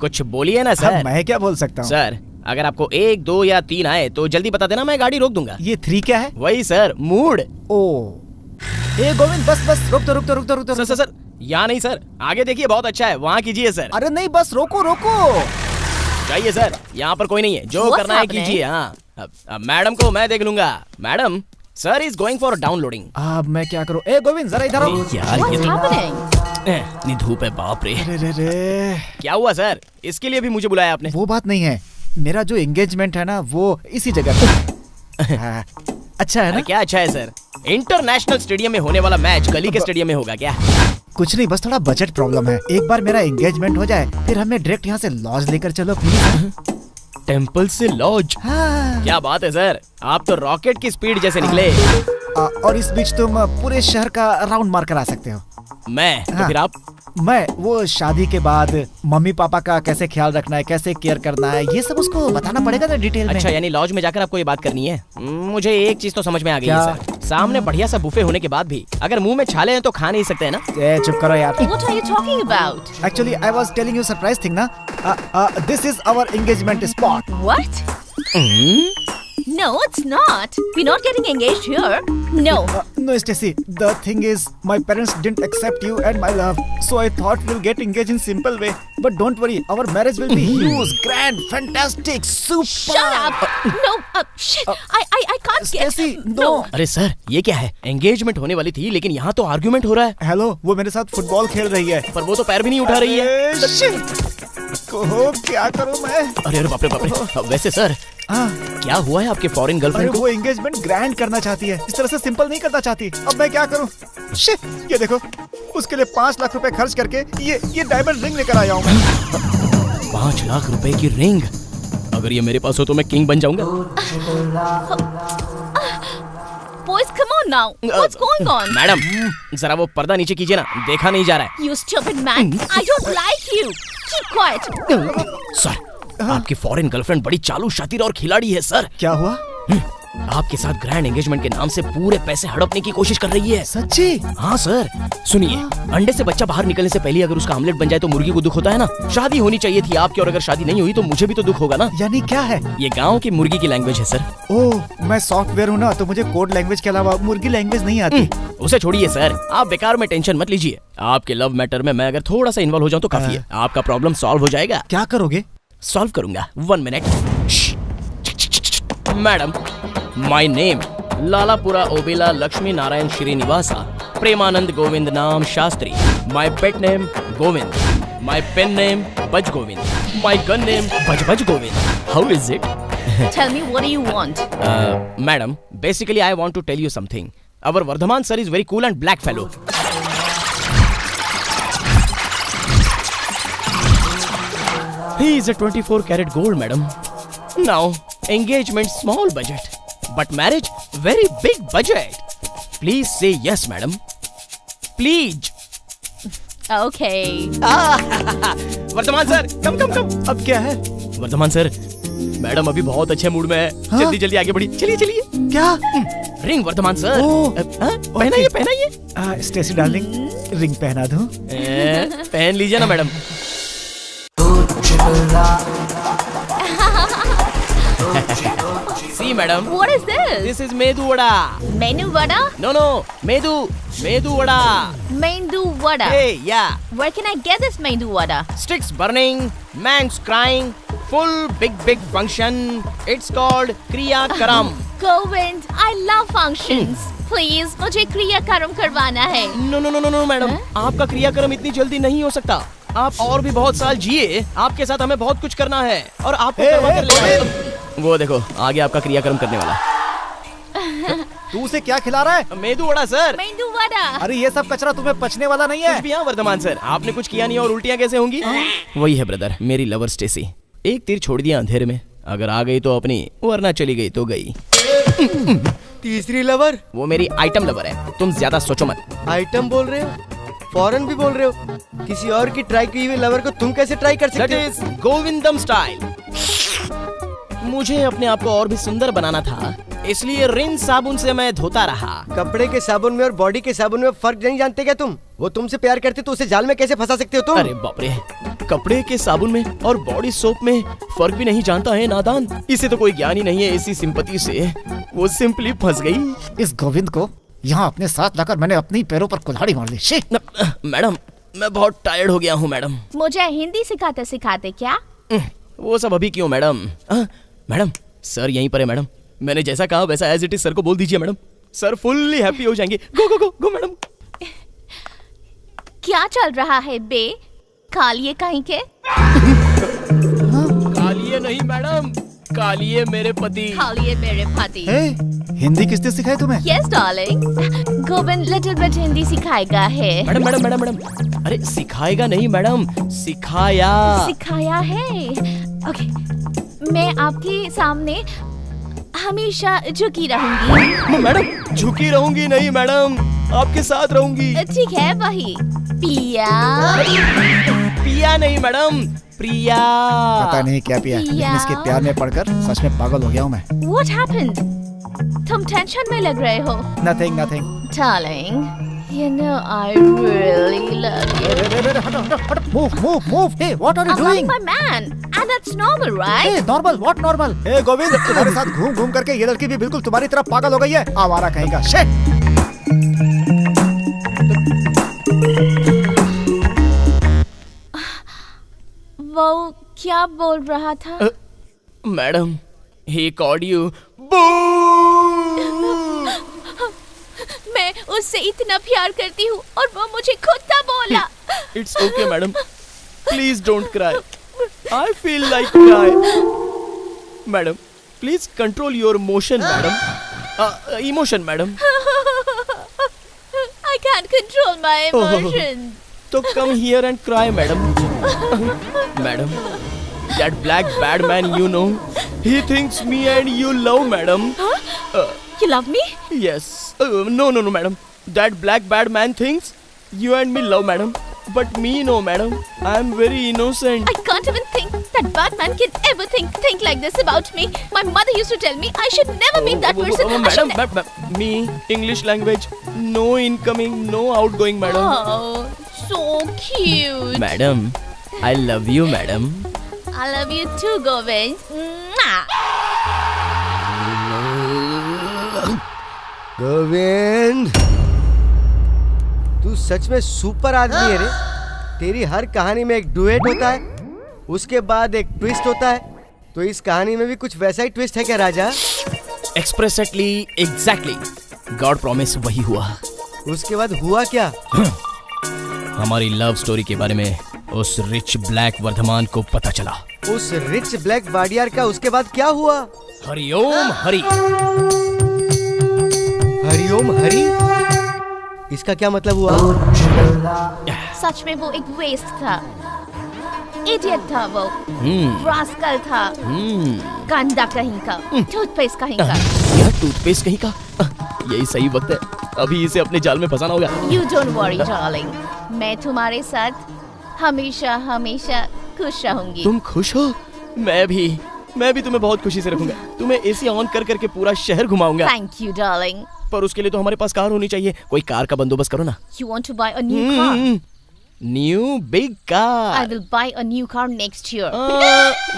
कुछ बोलिए ना सर। मैं क्या बोल सकता हूँ सर? अगर आपको 1, 2 या 3 आए तो जल्दी बता देना, मैं गाड़ी रोक दूंगा। ये 3 क्या है? वही सर, मूड। ओ ए गोविंद, बस रुक तो। सर यहाँ नहीं सर, आगे देखिए, बहुत अच्छा है, वहाँ कीजिए सर। अरे नहीं, बस रोको। जाइए सर, यहाँ पर कोई नहीं है, जो करना है कीजिए। हाँ, अब मैडम को मैं देख लूंगा। Madam, sir is going for downloading. अब मैं क्या करूँ? ए गोविंद, जरा इधर आओ। यार ये इतनी धूप है, बाप रे। क्या हुआ सर? इसके लिए भी मुझे बुलाया आपने? वो बात नहीं है, मेरा जो एंगेजमेंट है ना वो इसी जगह पे। अच्छा है ना? क्या अच्छा है सर? इंटरनेशनल स्टेडियम में होने वाला मैच गली के स्टेडियम में होगा क्या? कुछ नहीं, बस थोड़ा बजट प्रॉब्लम है। एक बार मेरा एंगेजमेंट हो जाए फिर हमें डायरेक्ट यहाँ से लॉज लेकर चलो प्लीज। टेम्पल से लॉज? क्या बात है सर, आप तो रॉकेट की स्पीड जैसे निकले। और इस बीच तुम पूरे शहर का राउंड मार कर आ सकते हो। मैं? तो फिर आप? मैं वो शादी के बाद मम्मी पापा का कैसे ख्याल रखना है, कैसे केयर करना है, ये सब उसको बताना पड़ेगा ना डिटेल में। अच्छा, यानी लॉज में जाकर आपको ये बात करनी है। मुझे एक चीज तो समझ में आ गई है सर, सामने बढ़िया सा बुफे होने के बाद भी अगर मुंह में छाले हैं तो खा नहीं सकते हैं ना? चुप करो यार। What are you talking about? Actually, I was telling you surprise thing ना। This is our engagement spot. What? No, it's not. We're not getting engaged here. No. No, Stacy. The thing is, my parents didn't accept you and my love, so I thought we'll get engaged in simple way. But don't worry, our marriage will be huge, grand, fantastic, super. Shut up. No. Shit. I can't get. Stacy, no. अरे sir, ये क्या है? Engagement होने वाली थी लेकिन यहाँ तो आर्ग्यूमेंट हो रहा है। हेलो, वो मेरे साथ फुटबॉल खेल रही है, पर वो तो पैर भी नहीं उठा रही है। क्या करूँ मैं? अरे बाप रे। वैसे सर, क्या हुआ है आपके फॉरेन गर्लफ्रेंड को? वो एंगेजमेंट ग्रैंड करना चाहती है, इस तरह से सिंपल नहीं करना चाहती। अब मैं क्या करूं? शिट, ये देखो, उसके लिए 5 लाख रुपए खर्च करके ये डायमंड रिंग लेकर आया हूं मैं। 5 लाख रुपए की रिंग? अगर ये मेरे पास हो तो मैं किंग बन जाऊंगा। Boys, come on now. What's going on? Madam, जरा वो पर्दा नीचे कीजिए ना, देखा नहीं जा रहा है। You stupid man. I don't like you. Keep quiet. Sir, आपकी फॉरेन गर्लफ्रेंड बड़ी चालू, शातिर और खिलाड़ी है सर। क्या हुआ? आपके साथ ग्रैंड एंगेजमेंट के नाम से पूरे पैसे हड़पने की कोशिश कर रही है। सच्ची? हाँ सर। सुनिए, अंडे से बच्चा बाहर निकलने से पहले अगर उसका ऑमलेट बन जाए तो मुर्गी को दुख होता है ना? शादी होनी चाहिए थी आपकी, और अगर शादी नहीं हुई तो मुझे भी तो दुख होगा ना? यानी क्या है? ये गाँव की मुर्गी की लैंग्वेज है सर। ओह, मैं सॉफ्टवेयर हूँ ना, तो मुझे कोड लैंग्वेज के अलावा मुर्गी लैंग्वेज नहीं आती। उसे छोड़िए सर, आप बेकार में टेंशन मत लीजिए। आपके लव मैटर में मैं अगर थोड़ा सा इन्वॉल्व हो जाऊँ तो काफी है, आपका प्रॉब्लम सॉल्व हो जाएगा। क्या करोगे? सॉल्व करूंगा, 1 मिनट। Madam, my name Lalapura Obela Lakshmi Narayan Srinivasa Premanand Govind नाम Shastri. My pet name Govind. My pen name buzz Govind. My gun name buzz buzz Govind. How is it? Tell me, what do you want? Madam, basically I want to tell you something. Our Vardhaman sir is very cool and black fellow. He is a 24 karat gold, madam. Now, engagement small budget, but marriage very big budget. Please say yes, madam. Please. Okay. Vardhaman sir, come. अब क्या है? Varthaman sir, madam अभी बहुत अच्छे mood में है। जल्दी जल्दी आगे बढ़िए, चलिए। क्या? Ring Vardhaman sir. पहनाइए। स्टेसी डार्लिंग, रिंग पहना दूं? पहन लीजिए ना madam. See madam. What is this? This is Medu Vada. Menu vada? No. Medu Vada. Mendu vada. Hey, yeah. Where can I get this mendu vada? Sticks burning, man's crying, full big function. It's called Kriya Karam. Govind, I love functions. Please, मुझे क्रिया कर्म करवाना है। No, madam, आपका क्रियाक्रम इतनी जल्दी नहीं हो सकता। आप और भी बहुत साल जिए, आपके साथ हमें बहुत कुछ करना है और आपको करवा कर ले। वो देखो, आगे आपका क्रियाक्रम करने वाला। तू उसे क्या खिला रहा है? मेदू वड़ा सर। मेदू वड़ा? अरे ये सब कचरा तुम्हें पचने वाला नहीं है। कुछ भी। हाँ वर्धमान सर, आपने कुछ किया नहीं और उल्टियाँ कैसे होंगी? वही है ब्रदर, मेरी लवर स्टेसी। एक तीर छोड़ दिया अंधेरे में, अगर आ गई तो अपनी, वरना चली गई तो गई। तीसरी लवर? वो मेरी आइटम लवर है, तुम ज्यादा सोचो मत। आइटम बोल रहे हो? फॉरेन भी बोल रहे हो? किसी और की ट्राई की हुई लवर को तुम कैसे ट्राई कर सकते हो? That is Govindam style. मुझे अपने आप को और भी सुंदर बनाना था, इसलिए रिन साबुन से मैं धोता रहा। कपड़े के साबुन में और बॉडी के साबुन में फर्क नहीं जानते क्या तुम? वो तुमसे प्यार करती तो उसे जाल में कैसे फंसा सकते हो तुम? अरे बाप रे, कपड़े के साबुन में और बॉडी सोप में फर्क भी नहीं जानता है नादान। इसे तो कोई ज्ञान ही नहीं है। इसी सिंपैथी से वो सिंपली फंस गई। इस गोविंद को यहाँ अपने साथ लाकर मैंने अपनी पैरों पर कुल्हाड़ी मार दी। शी! मैडम, मैं बहुत टायर्ड हो गया हूँ मैडम। मुझे हिंदी सिखाते सिखाते क्या? वो सब अभी क्यों मैडम? मैडम, सर यहीं पर है मैडम। मैंने जैसा कहा वैसा एज इट इज सर को बोल दीजिए मैडम। सर फुल्ली हैप्पी हो जाएंगे। गो गो गो गो मैडम। क्या चल रहा है बे? कालिए कहीं के? कालिए नहीं मैडम, कालिए मेरे पति। कालिए मेरे पति। हिंदी किसने सिखाई तुम्हें? Yes darling, Govind little bit Hindi सिखाएगा है। मैडम मैडम मैडम मैडम, अरे सिखाएगा नहीं मैडम, सिखाया। सिखाया है। ओके, मैं आपके सामने हमेशा झुकी रहूंगी। मैडम झुकी रहूंगी नहीं मैडम, आपके साथ रहूंगी। ठीक है, वही पिया। पिया नहीं मैडम, प्रिया। पता नहीं क्या पिया, लेकिन इसके प्यार में पड़कर सच में पागल हो गया हूँ मैं। What happened? तुम टेंशन में लग रहे हो। Nothing, nothing. Darling, you know I really love you. Move. Hey, what are you I'm doing? my man, and that's normal, right? Hey, normal, what normal? Hey, Govind, तुम्हारे साथ घूम करके ये लड़की भी बिल्कुल तुम्हारी तरह पागल हो गई है। आवारा कहेगा। Shit! वो क्या बोल रहा था? Madam, he called you. मैं उससे इतना प्यार करती हूँ और वो मुझे कुत्ता बोला। It's okay madam, please don't cry. I feel like cry. Madam, please control your emotion madam. Emotion madam. I can't control my emotions. तो come here and cry madam. Madam, that black bad man you know, he thinks me and you love madam. You love me? Yes. No madam. That black bad man thinks you and me love madam. But me no madam. I am very innocent. I can't even think that bad man can ever think like this about me. My mother used to tell me I should never meet that person. Madam, me English language, no incoming, no outgoing madam. Oh, so cute. Madam, I love you madam. I love you too, Govind. Govind, तू सच में super आदमी है रे। तेरी हर कहानी में एक duet होता है, उसके बाद एक ट्विस्ट होता है। तो इस कहानी में भी कुछ वैसा ही ट्विस्ट है क्या राजा? एक्सप्रेसली, एग्जैक्टली, गॉड प्रॉमिस वही हुआ। उसके बाद हुआ क्या? हमारी लव स्टोरी के बारे में उस रिच ब्लैक वर्धमान को पता चला। उस रिच ब्लैक वाडियार का उसके बाद क्या हुआ? हरिओम हरि। हरिओम हरि? इसका क्या मतलब हुआ? सच में वो एक वेस्ट था, इडियट था वो, रास्कल था, गंदा कहीं का, टूथपेस्ट कहीं का। यह टूथपेस्ट कहीं का? यही सही वक्त है, अभी इसे अपने जाल में फंसाना होगा। You don't worry, darling. मैं तुम्हारे साथ हमेशा हमेशा खुश रहूंगी। तुम खुश हो? मैं भी तुम्हें बहुत खुशी से रखूंगा। तुम्हें एसी ऑन कर करके पूरा शहर घुमाऊंगा। Thank you, darling. पर उसके लिए तो हमारे पास कार होनी चाहिए। कोई कार का बंदोबस्त करो ना। You want to buy a new car? New big car. I will buy a new car next year.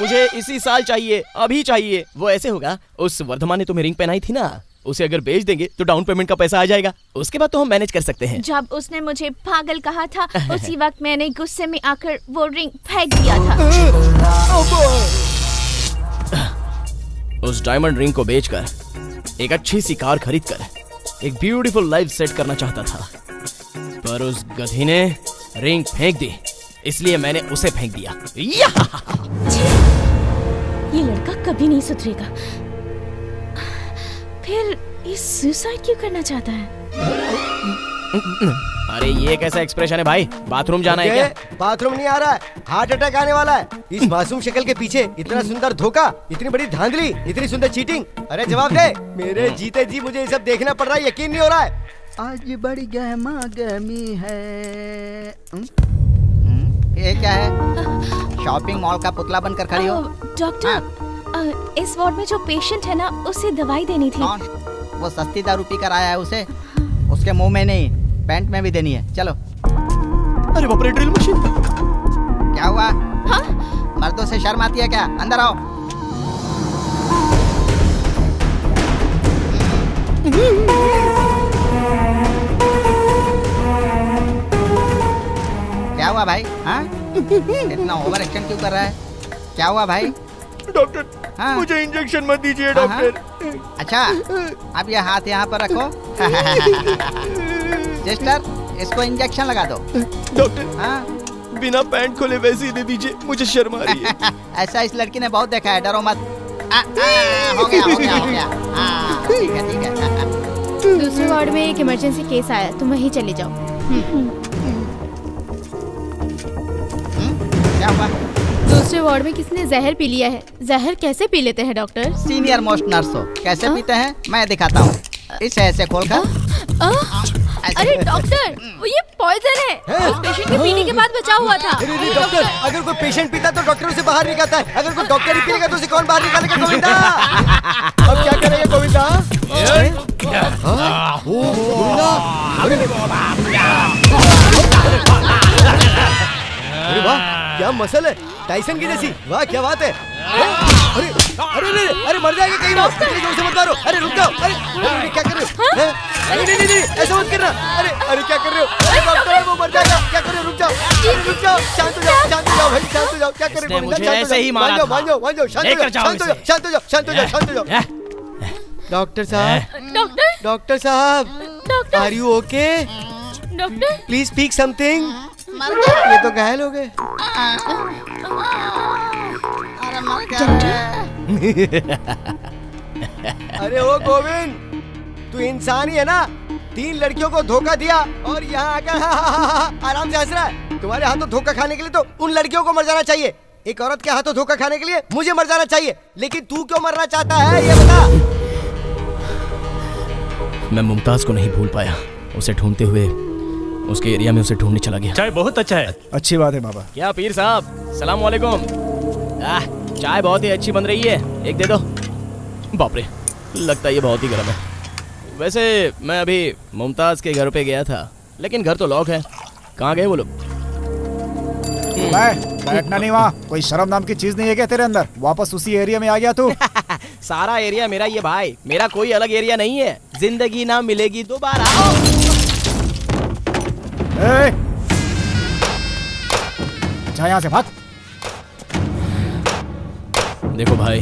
मुझे इसी साल चाहिए, अभी चाहिए। वो ऐसे होगा, उस वर्धमान ने तुम्हें रिंग पहनाई थी ना, उसे अगर बेच देंगे तो डाउन पेमेंट का पैसा आ जाएगा। उसके बाद तो हम मैनेज कर सकते हैं। जब उसने मुझे पागल कहा था, उसी वक्त मैंने गुस्से में आकर वो रिंग फेंक दिया था। उस डायमंड रिंग को बेचकर एक अच्छी सी कार खरीदकर एक ब्यूटीफुल लाइफ सेट करना चाहता था, पर उस गधी ने रिंग फेंक दी, इसलिए मैंने उसे फेंक दिया। ये लड़का कभी नहीं सुधरेगा। फिर ये सुसाइड क्यों करना चाहता है? अरे ये कैसा एक्सप्रेशन है भाई? बाथरूम जाना है क्या? बाथरूम नहीं आ रहा है, हार्ट अटैक आने वाला है। इस मासूम शक्ल के पीछे इतना सुंदर धोखा, इतनी बड़ी धांधली, इतनी सुंदर चीटिंग। अरे जवाब दे। मेरे जीते जी मुझे ये सब देखना पड़ रहा है, यकीन नहीं हो रहा है। आज बड़ी गहमा गहमी है। ये क्या है? शॉपिंग मॉल का पुतला बनकर खड़ी हो। डॉक्टर, इस वार्ड में जो पेशेंट है ना, उसे दवाई देनी थी। कौन? वो सस्ती दारू पी कर आया है, उसे उसके मुंह में नहीं पैंट में भी देनी है। चलो। अरे बाप रे, ड्रिल मशीन। क्या हुआ? हाँ? मर्दों से शर्म आती है क्या? अंदर आओ। क्या हुआ भाई? हाँ? इतना ओवर एक्शन क्यों कर रहा है? क्या हुआ भाई? डॉक्टर, हाँ? मुझे इंजेक्शन मत दीजिए हाँ, डॉक्टर। अच्छा, अब ये हाथ यहाँ पर रखो। सिस्टर, इसको इंजेक्शन लगा दो। डॉक्टर, हाँ? बिना पैंट खोले वैसे ही दे दीजिए, मुझे शर्म आ रही है। ऐसा इस लड़की ने बहुत देखा है, डरो मत। हो गया हो गया हो गया। हाँ, ठीक है ठीक है। दूसरे वार्ड में एक इमरजेंसी केस आया, तुम वहीं चले जाओ। क्या हुआ? दूसरे वार्ड में किसी ने जहर पी लिया है। जहर कैसे पी लेते हैं डॉक्टर? सीनियर मोस्ट नर्स हो, कैसे पीते हैं मैं दिखाता हूँ। इसे ऐसे खोलकर। अरे डॉक्टर, वो ये पॉइजन है। उस पेशेंट के पीने के बाद बचा हुआ था। डॉक्टर, अगर कोई पेशेंट पीता तो डॉक्टर उसे बाहर निकालता है, अगर कोई डॉक्टर ही पिएगा तो उसे कौन बाहर निकालेगा? गोविंदा, अब क्या करेगा गोविंदा? अरे वाह, क्या मसल है, टाइसन की जैसी। वाह क्या बात है। अरे अरे अरे अरे मर जाएगा कहीं वो। इतनी जोर से मत मारो। अरे रुक जाओ। अरे अरे क्या कर रहे हो? हैं? अरे नहीं नहीं नहीं, ऐसा मत करना। अरे अरे क्या कर रहे हो? अरे डॉक्टर, वो मर जाएगा। क्या कर रहे हो? रुक जाओ। अरे रुक जाओ, शांत हो जाओ, शांत हो जाओ भाई, शांत हो जाओ। क्या कर रहे हो? मुझे ऐसे ही मारा था। मान जाओ, शांत हो जाओ, शांत हो जाओ, शांत हो जाओ, शांत हो जाओ, शांत हो जाओ। डॉक्टर साहब, डॉक्टर साहब, are you okay? Doctor, please speak something. ये तो घायल हो गए। अरे ओ गोविंद, तू इंसान ही है ना? 3 लड़कियों को धोखा दिया और यहाँ आकर आराम से हंस रहा है। तुम्हारे हाथों धोखा खाने के लिए तो उन लड़कियों को मर जाना चाहिए। एक औरत के हाथों धोखा खाने के लिए मुझे मर जाना चाहिए, लेकिन तू क्यों मरना चाहता है ये बता। मैं मुमताज को नहीं भूल पाया। उसे ढूंढते हुए उसके एरिया में उसे ढूंढने चला गया। चाय बहुत अच्छा है। अच्छी बात है बाबा। क्या पीर साहब, सलाम वालेकुम। चाय बहुत ही अच्छी बन रही है, एक दे दो। बाप रे, लगता है ये बहुत ही गर्म है। वैसे मैं अभी मुमताज के घर पे गया था, लेकिन घर तो लॉक है। कहाँ गए वो लोग? बैठना नहीं वहाँ। कोई शर्म नाम की चीज नहीं है क्या तेरे अंदर? वापस उसी एरिया में आ गया तू। सारा एरिया मेरा ही है भाई, मेरा कोई अलग एरिया नहीं है। जिंदगी ना मिलेगी दोबारा। जा यहाँ से, भाग। देखो भाई,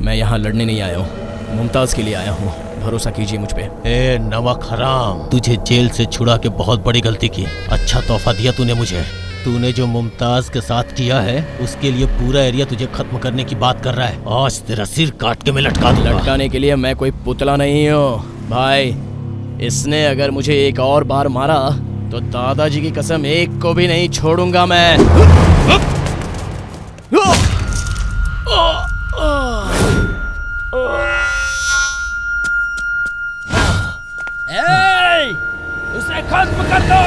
मैं यहाँ लड़ने नहीं आया हूँ, मुमताज के लिए आया हूँ। भरोसा कीजिए मुझ पे। ए नमक हराम, तुझे जेल से छुड़ा के बहुत बड़ी गलती की। अच्छा तोहफा दिया तूने मुझे। तूने जो मुमताज के साथ किया है उसके लिए पूरा एरिया तुझे खत्म करने की बात कर रहा है। आज तेरा सिर काट के मैं लटका दूंगा। लटकाने के लिए मैं कोई पुतला नहीं हूँ भाई। इसने अगर मुझे एक और बार मारा तो दादाजी की कसम एक को भी नहीं छोड़ूंगा मैं। उसे खत्म कर दो।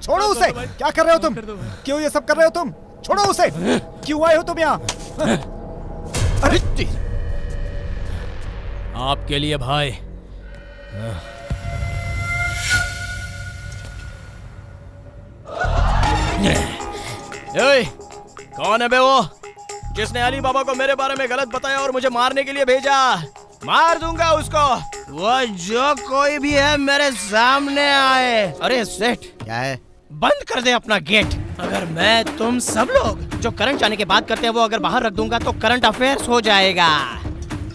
छोड़ो उसे। क्या कर रहे हो तुम? क्यों ये सब कर रहे हो तुम? छोड़ो उसे। क्यों आए हो तुम यहाँ? आपके लिए भाई। ओए, कौन है बे वो जिसने अली बाबा को मेरे बारे में गलत बताया और मुझे मारने के लिए भेजा? मार दूंगा उसको, वो जो कोई भी है मेरे सामने आए। अरे सेठ, क्या है? बंद कर दे अपना गेट। अगर मैं तुम सब लोग जो करंट जाने के बाद करते हैं वो अगर बाहर रख दूंगा तो करंट अफेयर्स हो जाएगा।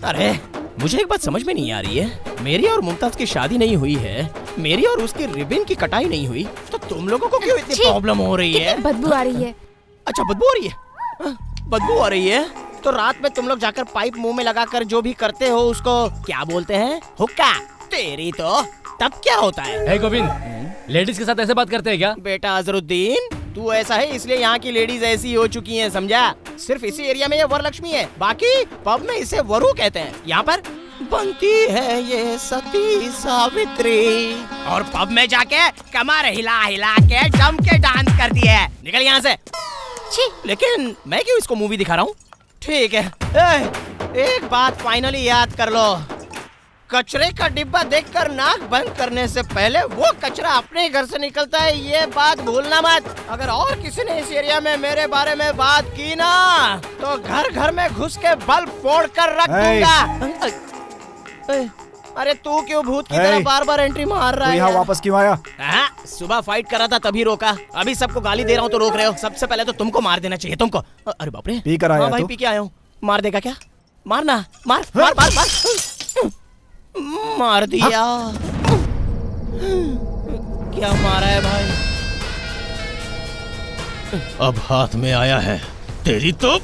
अरे मुझे एक बात समझ में नहीं आ रही है, मेरी और मुमताज की शादी नहीं हुई है, मेरी और उसकी रिबन की कटाई नहीं हुई, तो तुम लोगों को क्यों इतनी प्रॉब्लम हो रही है? बदबू आ रही है। अच्छा बदबू आ रही है? बदबू आ रही है तो रात में तुम लोग जाकर पाइप मुंह में लगाकर जो भी करते हो उसको क्या बोलते हैं? हुक्का। तेरी तो तब क्या होता है? हे गोविंद, लेडीज के साथ ऐसे बात करते हैं क्या? बेटा अजरुद्दीन, तू ऐसा है इसलिए यहाँ की लेडीज ऐसी हो चुकी हैं, समझा? सिर्फ इसी एरिया में ये वरलक्ष्मी है, बाकी पब में इसे वरु कहते हैं। यहाँ पर बनती है ये सती सावित्री, और पब में जाके कमर हिला हिला के जम के डांस करती है। निकल यहाँ से। लेकिन मैं क्यों इसको मूवी दिखा रहा हूँ? ठीक है, एक बात फाइनली याद कर लो, कचरे का डिब्बा देखकर नाक बंद करने से पहले वो कचरा अपने घर से निकलता है, ये बात भूलना मत। अगर और किसी ने इस एरिया में मेरे बारे में बात की ना तो घर घर में घुस के बल्ब फोड़ कर रख दूंगा। अरे तू क्यों भूत की तरह बार बार एंट्री मार रहा है? यहाँ वापस क्यों आया? सुबह फाइट कर रहा था तभी रोका, अभी सबको गाली दे रहा हूँ तो रोक रहे हो। सबसे पहले तो तुमको मार देना चाहिए तुमको। अरे बाप रे, पी कर आया? हाँ भाई पी के आया हूँ। मार देगा क्या? मारना, मार मार मार मार, मार दिया। क्या मारा है भाई? अब हाथ में आया है तेरी तो।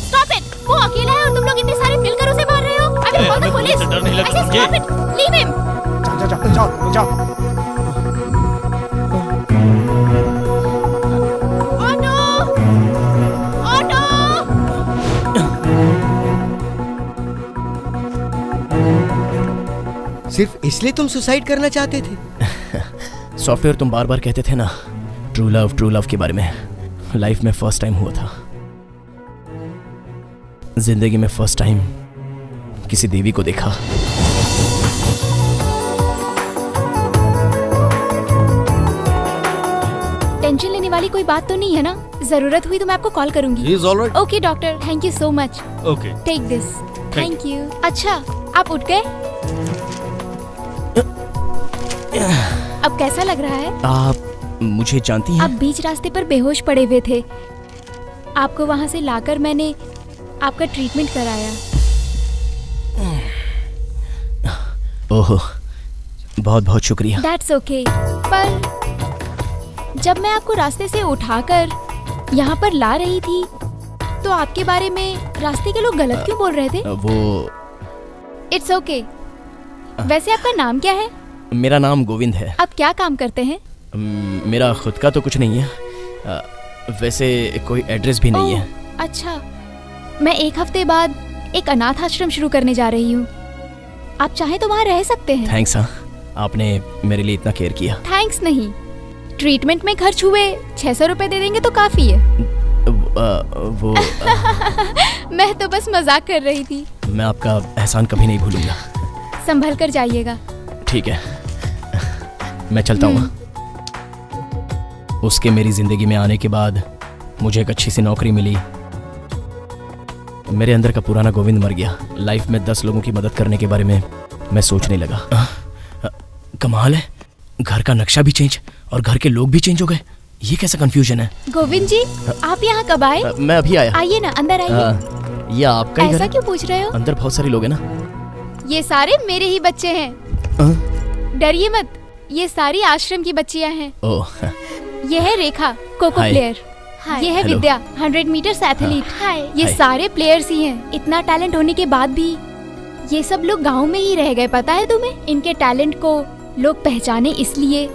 Stop it! वो अकेला है और तुम लोग इतने सारे मिलकर उसे मार रहे हो। I will call the police. डर नहीं लगता ऐसे stop it! Leave him! जाओ। Oh no! Oh no! सिर्फ इसलिए तुम सुसाइड करना चाहते थे? सॉफ्टवेयर, तुम बार बार कहते थे ना ट्रू लव के बारे में। लाइफ में फर्स्ट टाइम हुआ था, जिंदगी में फर्स्ट टाइम किसी देवी को देखा। टेंशन लेने वाली कोई बात तो नहीं है ना? जरूरत हुई तो मैं आपको कॉल करूंगी। He is all right. Okay doctor, thank you so much. Okay. Take this. Thank you. अच्छा, आप उठ गए? अब कैसा लग रहा है? आप मुझे जानती हैं? आप बीच रास्ते पर बेहोश पड़े हुए थे, आपको वहाँ से लाकर मैंने आपका ट्रीटमेंट कराया। ओहो, बहुत बहुत शुक्रिया। That's okay. पर जब मैं आपको रास्ते से उठाकर यहाँ पर ला रही थी तो आपके बारे में रास्ते के लोग गलत क्यों बोल रहे थे? वो इट्स ओके। वैसे आपका नाम क्या है? मेरा नाम गोविंद है। आप क्या काम करते हैं? मेरा खुद का तो कुछ नहीं है, वैसे कोई एड्रेस भी नहीं है। अच्छा, मैं एक हफ्ते बाद एक अनाथ आश्रम शुरू करने जा रही हूँ, आप चाहें तो वहाँ रह सकते हैं। थैंक्स, हाँ, आपने मेरे लिए इतना केयर किया। थैंक्स नहीं, ट्रीटमेंट में खर्च हुए 600 रुपए दे देंगे तो काफी है। वो मैं तो बस मजाक कर रही थी। मैं आपका एहसान कभी नहीं भूलूंगा। संभल कर जाइएगा। ठीक है, मैं चलता हूँ। उसके मेरी जिंदगी में आने के बाद मुझे एक अच्छी सी नौकरी मिली। मेरे अंदर का पुराना गोविंद मर गया। लाइफ में 10 लोगों की मदद करने के बारे में मैं सोचने लगा। कमाल है, घर का नक्शा भी चेंज और घर के लोग भी चेंज हो गए। ये कैसा कंफ्यूजन है? गोविंद जी, आप यहाँ कब आए? मैं अभी आया। आइए ना, अंदर आइए। ये आपका ही घर ऐसा है? क्यों पूछ रहे हो? अंदर बहुत सारे लोग हैं ना। ये सारे मेरे ही बच्चे हैं। डरिए मत, ये सारी आश्रम की बच्चियां हैं। ओह, ये है रेखा, कोको हाय। प्लेयर। ये है हेलो। विद्या, 100 मीटर्स एथलीट। ये हाय। सारे प्लेयर्स ही हैं। इतना टैलेंट होने के बाद भी ये सब लोग गांव में ही रह गए, पता है तुम्हें? इनके टैलेंट को लोग पहचाने इसलिए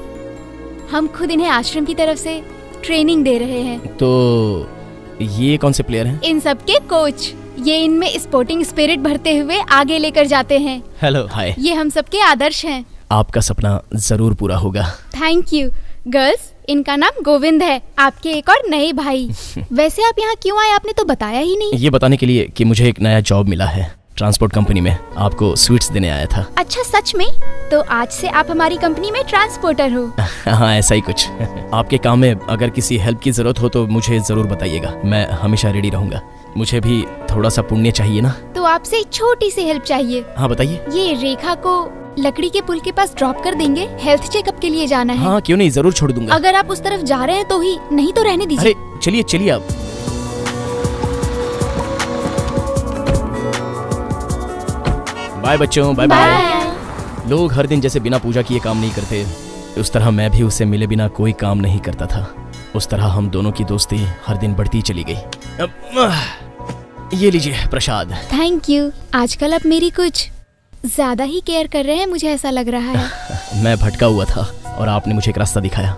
हम खुद इन्हें आश्रम की तरफ से ट्रेनिंग दे रहे हैं। तो ये कौन से प्लेयर हैं? इन सब के कोच। ये इनमें स्पोर्टिंग स्पिरिट भरते हुए आगे लेकर जाते हैं। हेलो, हाय। ये हम सबके आदर्श हैं। आपका सपना जरूर पूरा होगा। Thank you. गर्ल्स, इनका नाम गोविंद है, आपके एक और नए भाई। वैसे आप यहाँ क्यों आए, आपने तो बताया ही नहीं। ये बताने के लिए कि मुझे एक नया जॉब मिला है ट्रांसपोर्ट कंपनी में। आपको स्वीट्स देने आया था। अच्छा, सच में? तो आज से आप हमारी कंपनी में ट्रांसपोर्टर हो। हाँ, ऐसा ही कुछ। आपके काम में अगर किसी हेल्प की जरूरत हो तो मुझे जरूर बताइएगा, मैं हमेशा रेडी रहूंगा। मुझे भी थोड़ा सा पुण्य चाहिए ना। तो आपसे एक छोटी सी हेल्प चाहिए। हाँ, बताइए। ये रेखा को लकड़ी के पुल के पास ड्रॉप कर देंगे? हेल्थ चेकअप के लिए जाना है। हाँ क्यों नहीं, जरूर छोड़ दूंगा। अगर आप उस तरफ जा रहे हैं तो ही, नहीं तो रहने दीजिए। अरे चलिए चलिए आप। बाय बच्चों, बाय बाय। लोग हर दिन जैसे बिना पूजा किए काम नहीं करते, उस तरह मैं भी उससे मिले बिना कोई काम नहीं करता था। उस तरह हम दोनों की दोस्ती हर दिन बढ़ती चली गई। ये लीजिए प्रसाद। Thank you. आजकल आप मेरी कुछ ज्यादा ही केयर कर रहे हैं, मुझे ऐसा लग रहा है। मैं भटका हुआ था और आपने मुझे एक रास्ता दिखाया,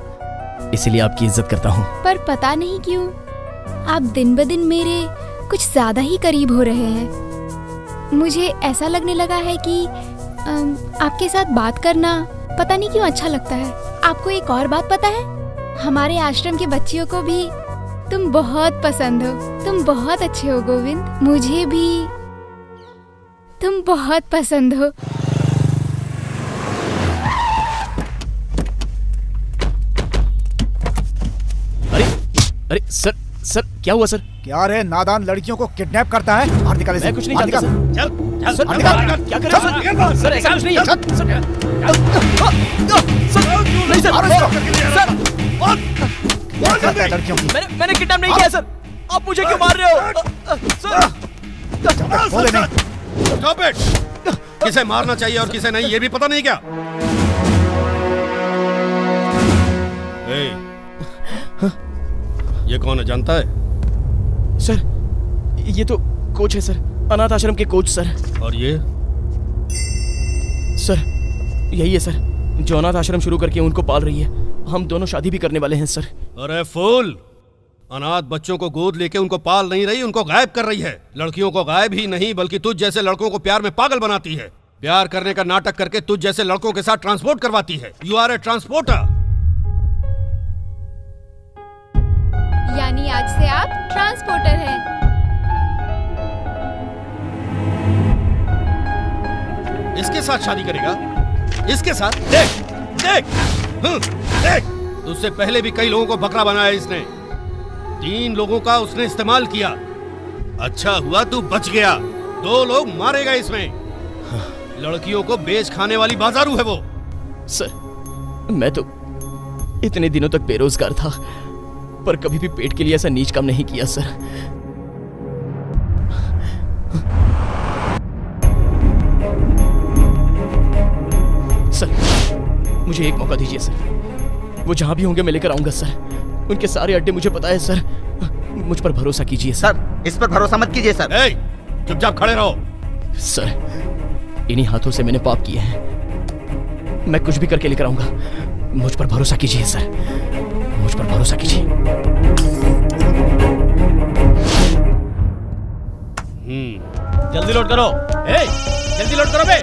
इसीलिए आपकी इज्जत करता हूँ। पर पता नहीं क्यों आप दिन ब दिन मेरे कुछ ज्यादा ही करीब हो रहे हैं। मुझे ऐसा लगने लगा है कि आपके साथ बात करना पता नहीं क्यों अच्छा लगता है। आपको एक और बात पता है? हमारे आश्रम के बच्चियों को भी तुम बहुत पसंद हो। तुम बहुत अच्छे हो गोविंद, मुझे भी तुम बहुत पसंद हो। अरे अरे सर, सर क्या हुआ सर? क्या रे नादान लड़कियों को किडनैप करता है? बाहर निकाल इसे। मैं कुछ नहीं बाहर जानता निकाल। सर। चल सर निकाल, क्या कर रहे हो सर? सर ऐसा कुछ नहीं है। सर नहीं सर, क्या करता है लड़कियों की? मैंने किडनैप नहीं किया सर। आप मुझे क्यों मार रहे हो सर? बोले नहीं। Stop it. किसे मारना चाहिए और किसे नहीं ये भी पता नहीं क्या? ये कौन है, जानता है? सर ये तो कोच है सर, अनाथ आश्रम के कोच सर। और ये? सर यही है सर, जो अनाथ आश्रम शुरू करके उनको पाल रही है। हम दोनों शादी भी करने वाले हैं सर। अरे फूल, अनाथ बच्चों को गोद लेके उनको पाल नहीं रही, उनको गायब कर रही है। लड़कियों को गायब ही नहीं बल्कि तुझ जैसे लड़कों को प्यार में पागल बनाती है। प्यार करने का नाटक करके तुझ जैसे लड़कों के साथ ट्रांसपोर्ट करवाती है। You are a transporter. यानी आज से आप ट्रांसपोर्टर हैं। इसके साथ शादी करेगा? इसके साथ? देख देख देख, उससे पहले भी कई लोगों को बकरा बनाया इसने। 3 लोगों का उसने इस्तेमाल किया। अच्छा हुआ तू बच गया, 2 लोग मारेगा इसमें। लड़कियों को बेच खाने वाली बाजारू है वो। सर मैं तो इतने दिनों तक बेरोजगार था, पर कभी भी पेट के लिए ऐसा नीच काम नहीं किया सर। सर मुझे एक मौका दीजिए सर, वो जहां भी होंगे मैं लेकर आऊंगा सर। उनके सारे अड्डे मुझे पता है सर, मुझ पर भरोसा कीजिए सर। इस पर भरोसा मत कीजिए सर। चुपचाप खड़े रहो। सर इन्हीं हाथों से मैंने पाप किए हैं, मैं कुछ भी करके लेकर आऊंगा। मुझ पर भरोसा कीजिए सर, मुझ पर भरोसा कीजिए। जल्दी लोड करो। जल्दी लोड करो बे।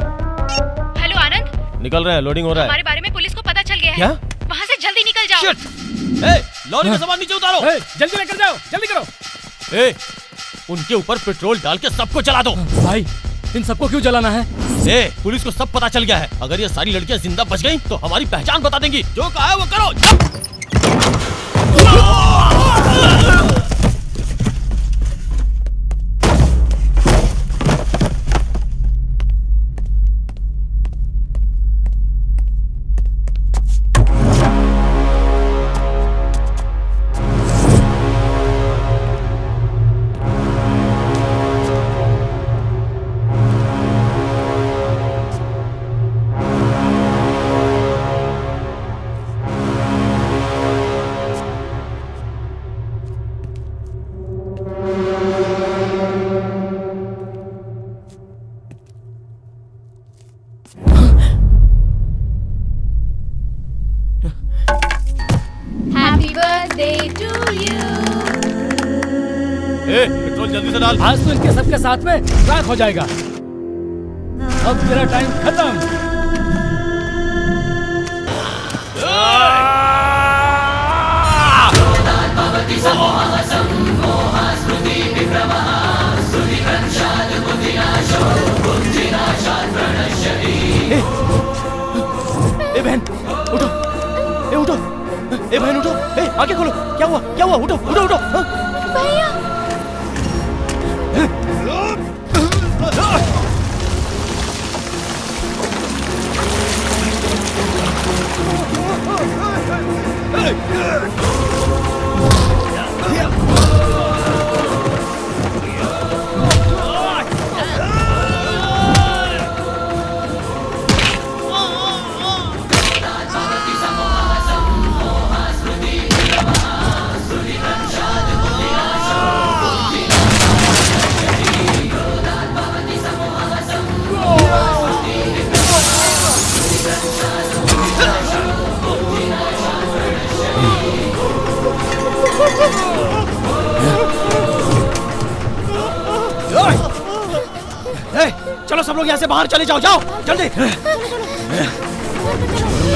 हेलो आनंद, निकल रहे हैं, लोडिंग हो रहा है। हमारे बारे में पुलिस को पता चल गया है। क्या? वहाँ से जल्दी निकल जाओ। लॉरी का सामान नीचे उतारो। जल्दी लेकर जाओ, जल्दी करो। उनके ऊपर पेट्रोल डाल के सबको जला दो। भाई इन सबको क्यों जलाना है? पुलिस को सब पता चल गया है। अगर ये सारी लड़कियां जिंदा बच गईं, तो हमारी पहचान बता देंगी। जो कहा है वो करो। पेट्रोल जल्दी से डाल। आज तो इनके सबके साथ में ट्रैक हो जाएगा। अब तेरा टाइम खत्म। ए बहन उठो, ए उठो, ए बहन उठो, ए आगे खोलो। क्या हुआ, क्या हुआ? उठो उठो उठो। भैया सब लोग यहाँ से बाहर चले जाओ, जाओ जल्दी। छोड़ूंगा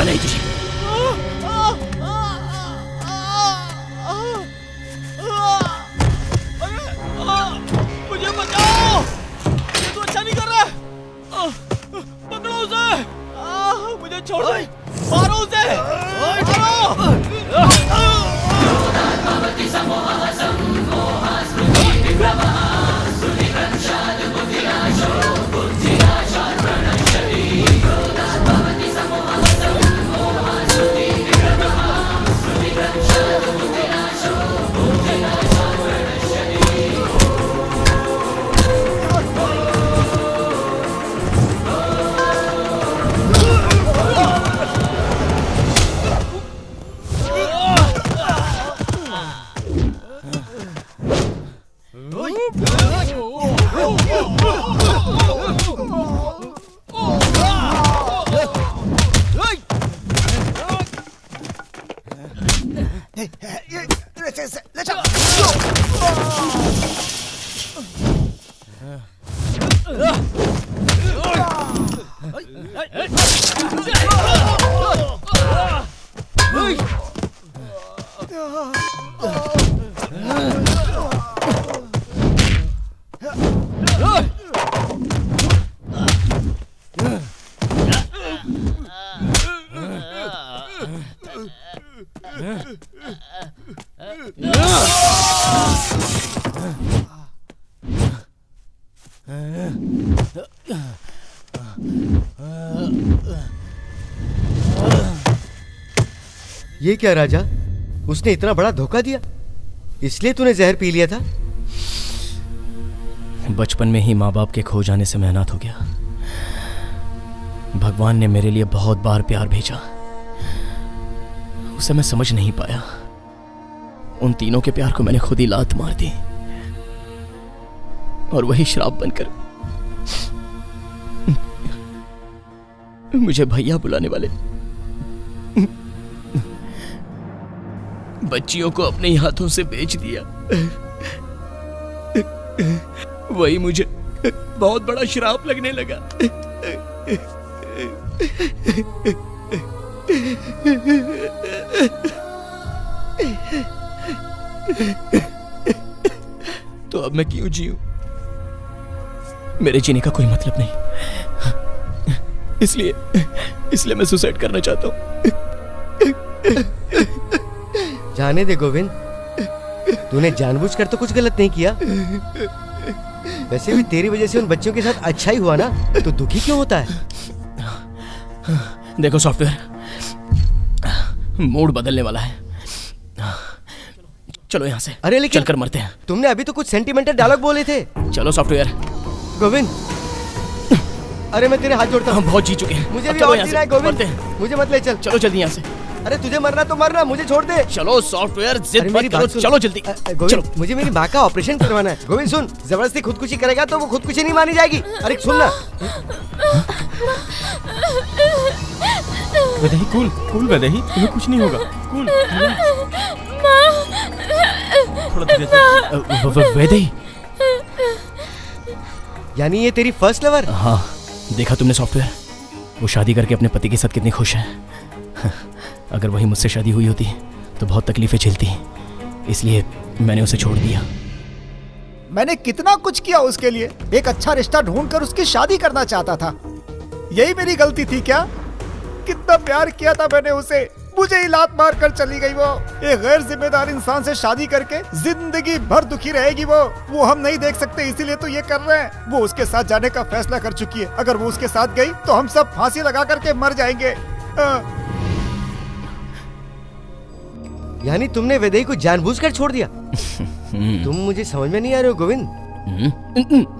नहीं तुझे। मुझे बचाओ, ये तो अच्छा नहीं कर रहा। पकड़ो उसे, मुझे छोड़ दो, मारो उसे, ये क्या राजा, उसने इतना बड़ा धोखा दिया, इसलिए तूने जहर पी लिया था? बचपन में ही माँ बाप के खो जाने से मैं अनाथ हो गया। भगवान ने मेरे लिए बहुत बार प्यार भेजा, उसे मैं समझ नहीं पाया। उन तीनों के प्यार को मैंने खुद ही लात मार दी और वही श्राप बनकर मुझे भैया बुलाने वाले बच्चियों को अपने ही हाथों से बेच दिया। वही मुझे बहुत बड़ा श्राप लगने लगा। तो अब मैं क्यों जीऊं? मेरे जीने का कोई मतलब नहीं, इसलिए मैं सुसाइड करना चाहता हूं। जाने दे गोविंद, तूने जानबूझकर तो कुछ गलत नहीं किया। वैसे भी तेरी वजह से उन बच्चों के साथ अच्छा ही हुआ ना, तो दुखी क्यों होता है? देखो सॉफ्टवेयर, मूड बदलने वाला है, चलो यहाँ से। अरे लेकिन चलकर मरते हैं। तुमने अभी तो कुछ सेंटिमेंटल डायलॉग बोले थे। चलो सॉफ्टवेयर। गोविंद, अरे मैं तेरे हाथ जोड़ता हूँ। हम बहुत जी चुके हैं, मुझे भी और जीना है गोविंद, मुझे मत ले चल। चलो जल्दी यहाँ से। अरे तुझे मरना तो मरना, मुझे छोड़ दे। चलो सॉफ्टवेयर, जिद मत करो, चलो जल्दी। गोविंद, मुझे मेरी माँ का ऑपरेशन करवाना है। गोविंद सुन, जबरदस्ती खुदकुशी करेगा तो वो खुदकुशी नहीं मानी जाएगी। अरे सुन ना। वैदेही, कूल कूल वैदेही, तुम्हें कुछ नहीं होगा। कूल। थोड़ा धीरे से। वैदेही, यानी ये तेरी फर्स्ट लवर? हाँ, देखा तुमने सॉफ्टवेयर, वो शादी करके अपने पति के साथ कितनी खुश है। अगर वही मुझसे शादी हुई होती तो बहुत तकलीफें झेलती, इसलिए मैंने उसे छोड़ दिया। मैंने कितना कुछ किया उसके लिए, एक अच्छा रिश्ता ढूंढकर उसकी शादी करना चाहता था। यही मेरी गलती थी क्या? कितना प्यार किया था मैंने उसे, मुझे ही लात मार कर चली गई वो। एक गैर जिम्मेदार इंसान से शादी करके जिंदगी भर दुखी रहेगी वो हम नहीं देख सकते, इसीलिए तो ये कर रहे हैं। वो उसके साथ जाने का फैसला कर चुकी है, अगर वो उसके साथ गई तो हम सब फांसी लगा करके मर जाएंगे। यानी तुमने वैदेही को जानबूझकर छोड़ दिया? तुम मुझे समझ में नहीं आ रहे हो गोविंद।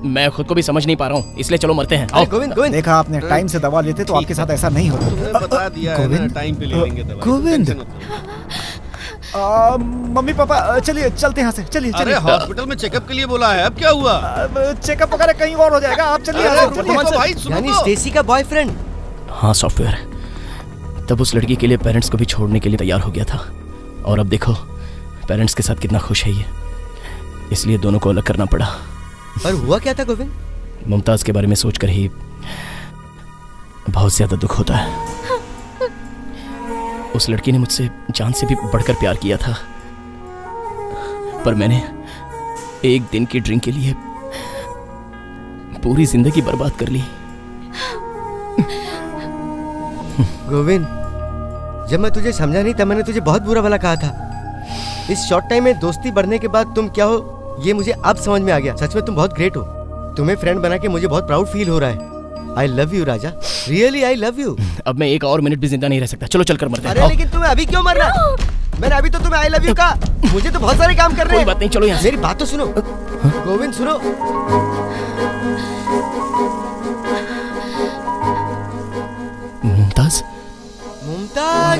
मैं खुद को भी समझ नहीं पा रहा हूँ, इसलिए चलो मरते हैं। आओ। गोविंद, गोविंद, देखा आपने, टाइम से दवा लेते तो आपके साथ ऐसा नहीं होता। तुमने बता दिया है ना, टाइम पे ले लेंगे दवा। गोविंद, मम्मी पापा चलिए, चलते हैं यहाँ से, चलिए। अरे हॉस्पिटल में चेकअप के लिए बोला है, अब क्या हुआ? चेकअप वगैरह कहीं और हो जाएगा, आप चलिए। यानी स्टेसी का बॉयफ्रेंड? हाँ सॉफ्टवेयर, तब उस लड़की के लिए पेरेंट्स को भी छोड़ने के लिए तैयार हो गया था, और अब देखो पेरेंट्स के साथ कितना खुश है ये, इसलिए दोनों को अलग करना पड़ा। पर हुआ क्या था गोविंद? मुमताज के बारे में सोचकर ही बहुत ज्यादा दुख होता है। उस लड़की ने मुझसे जान से भी बढ़कर प्यार किया था, पर मैंने एक दिन की ड्रिंक के लिए पूरी जिंदगी बर्बाद कर ली। गोविंद, जब मैं तुझे समझा नहीं तब मैंने तुझे बहुत बुरा भला कहा था। इस शॉर्ट टाइम में दोस्ती बढ़ने के बाद तुम क्या हो ये मुझे अब समझ में आ गया। सच में तुम बहुत ग्रेट हो। तुम्हें फ्रेंड बना के मुझे बहुत प्राउड फील हो रहा है। आई love you Raja, really I love you. अब मैं एक और मिनट भी जिंदा नहीं रह सकता। चलो चलकर मरते हैं। अरे लेकिन तुम्हें अभी क्यों मरना? मैंने अभी तो तुम्हें आई लव यू कहा। मुझे तो बहुत सारे काम करने हैं। कोई बात नहीं, चलो यहाँ से। मेरी बात तो सुनो। गोविंद सुनो। मुमताज, मुमताज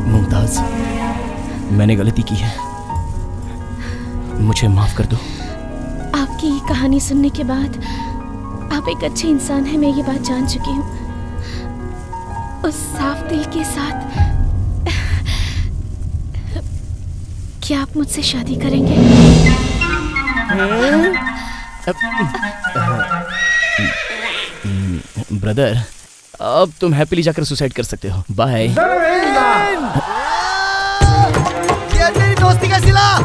मुमताज, मैंने गलती की है, मुझे माफ कर दो। आपकी ये कहानी सुनने के बाद आप एक अच्छे इंसान हैं, मैं ये बात जान चुकी हूँ। उस साफ दिल के साथ क्या आप मुझसे शादी करेंगे? ब्रदर, अब तुम हैप्पीली जाकर सुसाइड कर सकते हो। बाय। ये तेरी दोस्ती का सिला।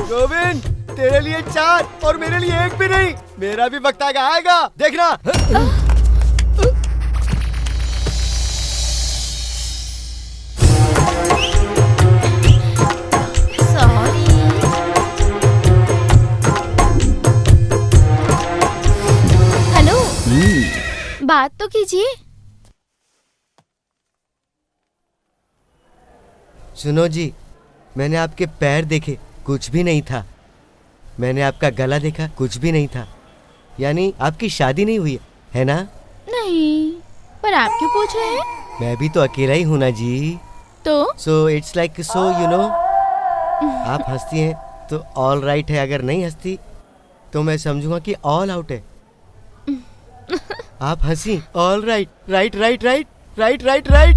गोविंद, तेरे लिए 4 और मेरे लिए 1 भी नहीं। मेरा भी वक्त आएगा, देखना। हेलो, बात तो कीजिए। सुनो जी, मैंने आपके पैर देखे, कुछ भी नहीं था। मैंने आपका गला देखा, कुछ भी नहीं था। यानी आपकी शादी नहीं हुई है ना? नहीं, पर आप क्यों पूछ रहे हैं? मैं भी तो अकेला ही हूँ ना जी। तो so it's like so you know. आप हंसती हैं तो ऑल राइट है, अगर नहीं हंसती तो मैं समझूंगा कि ऑल आउट है। आप हंसी, all right, right right right right right right.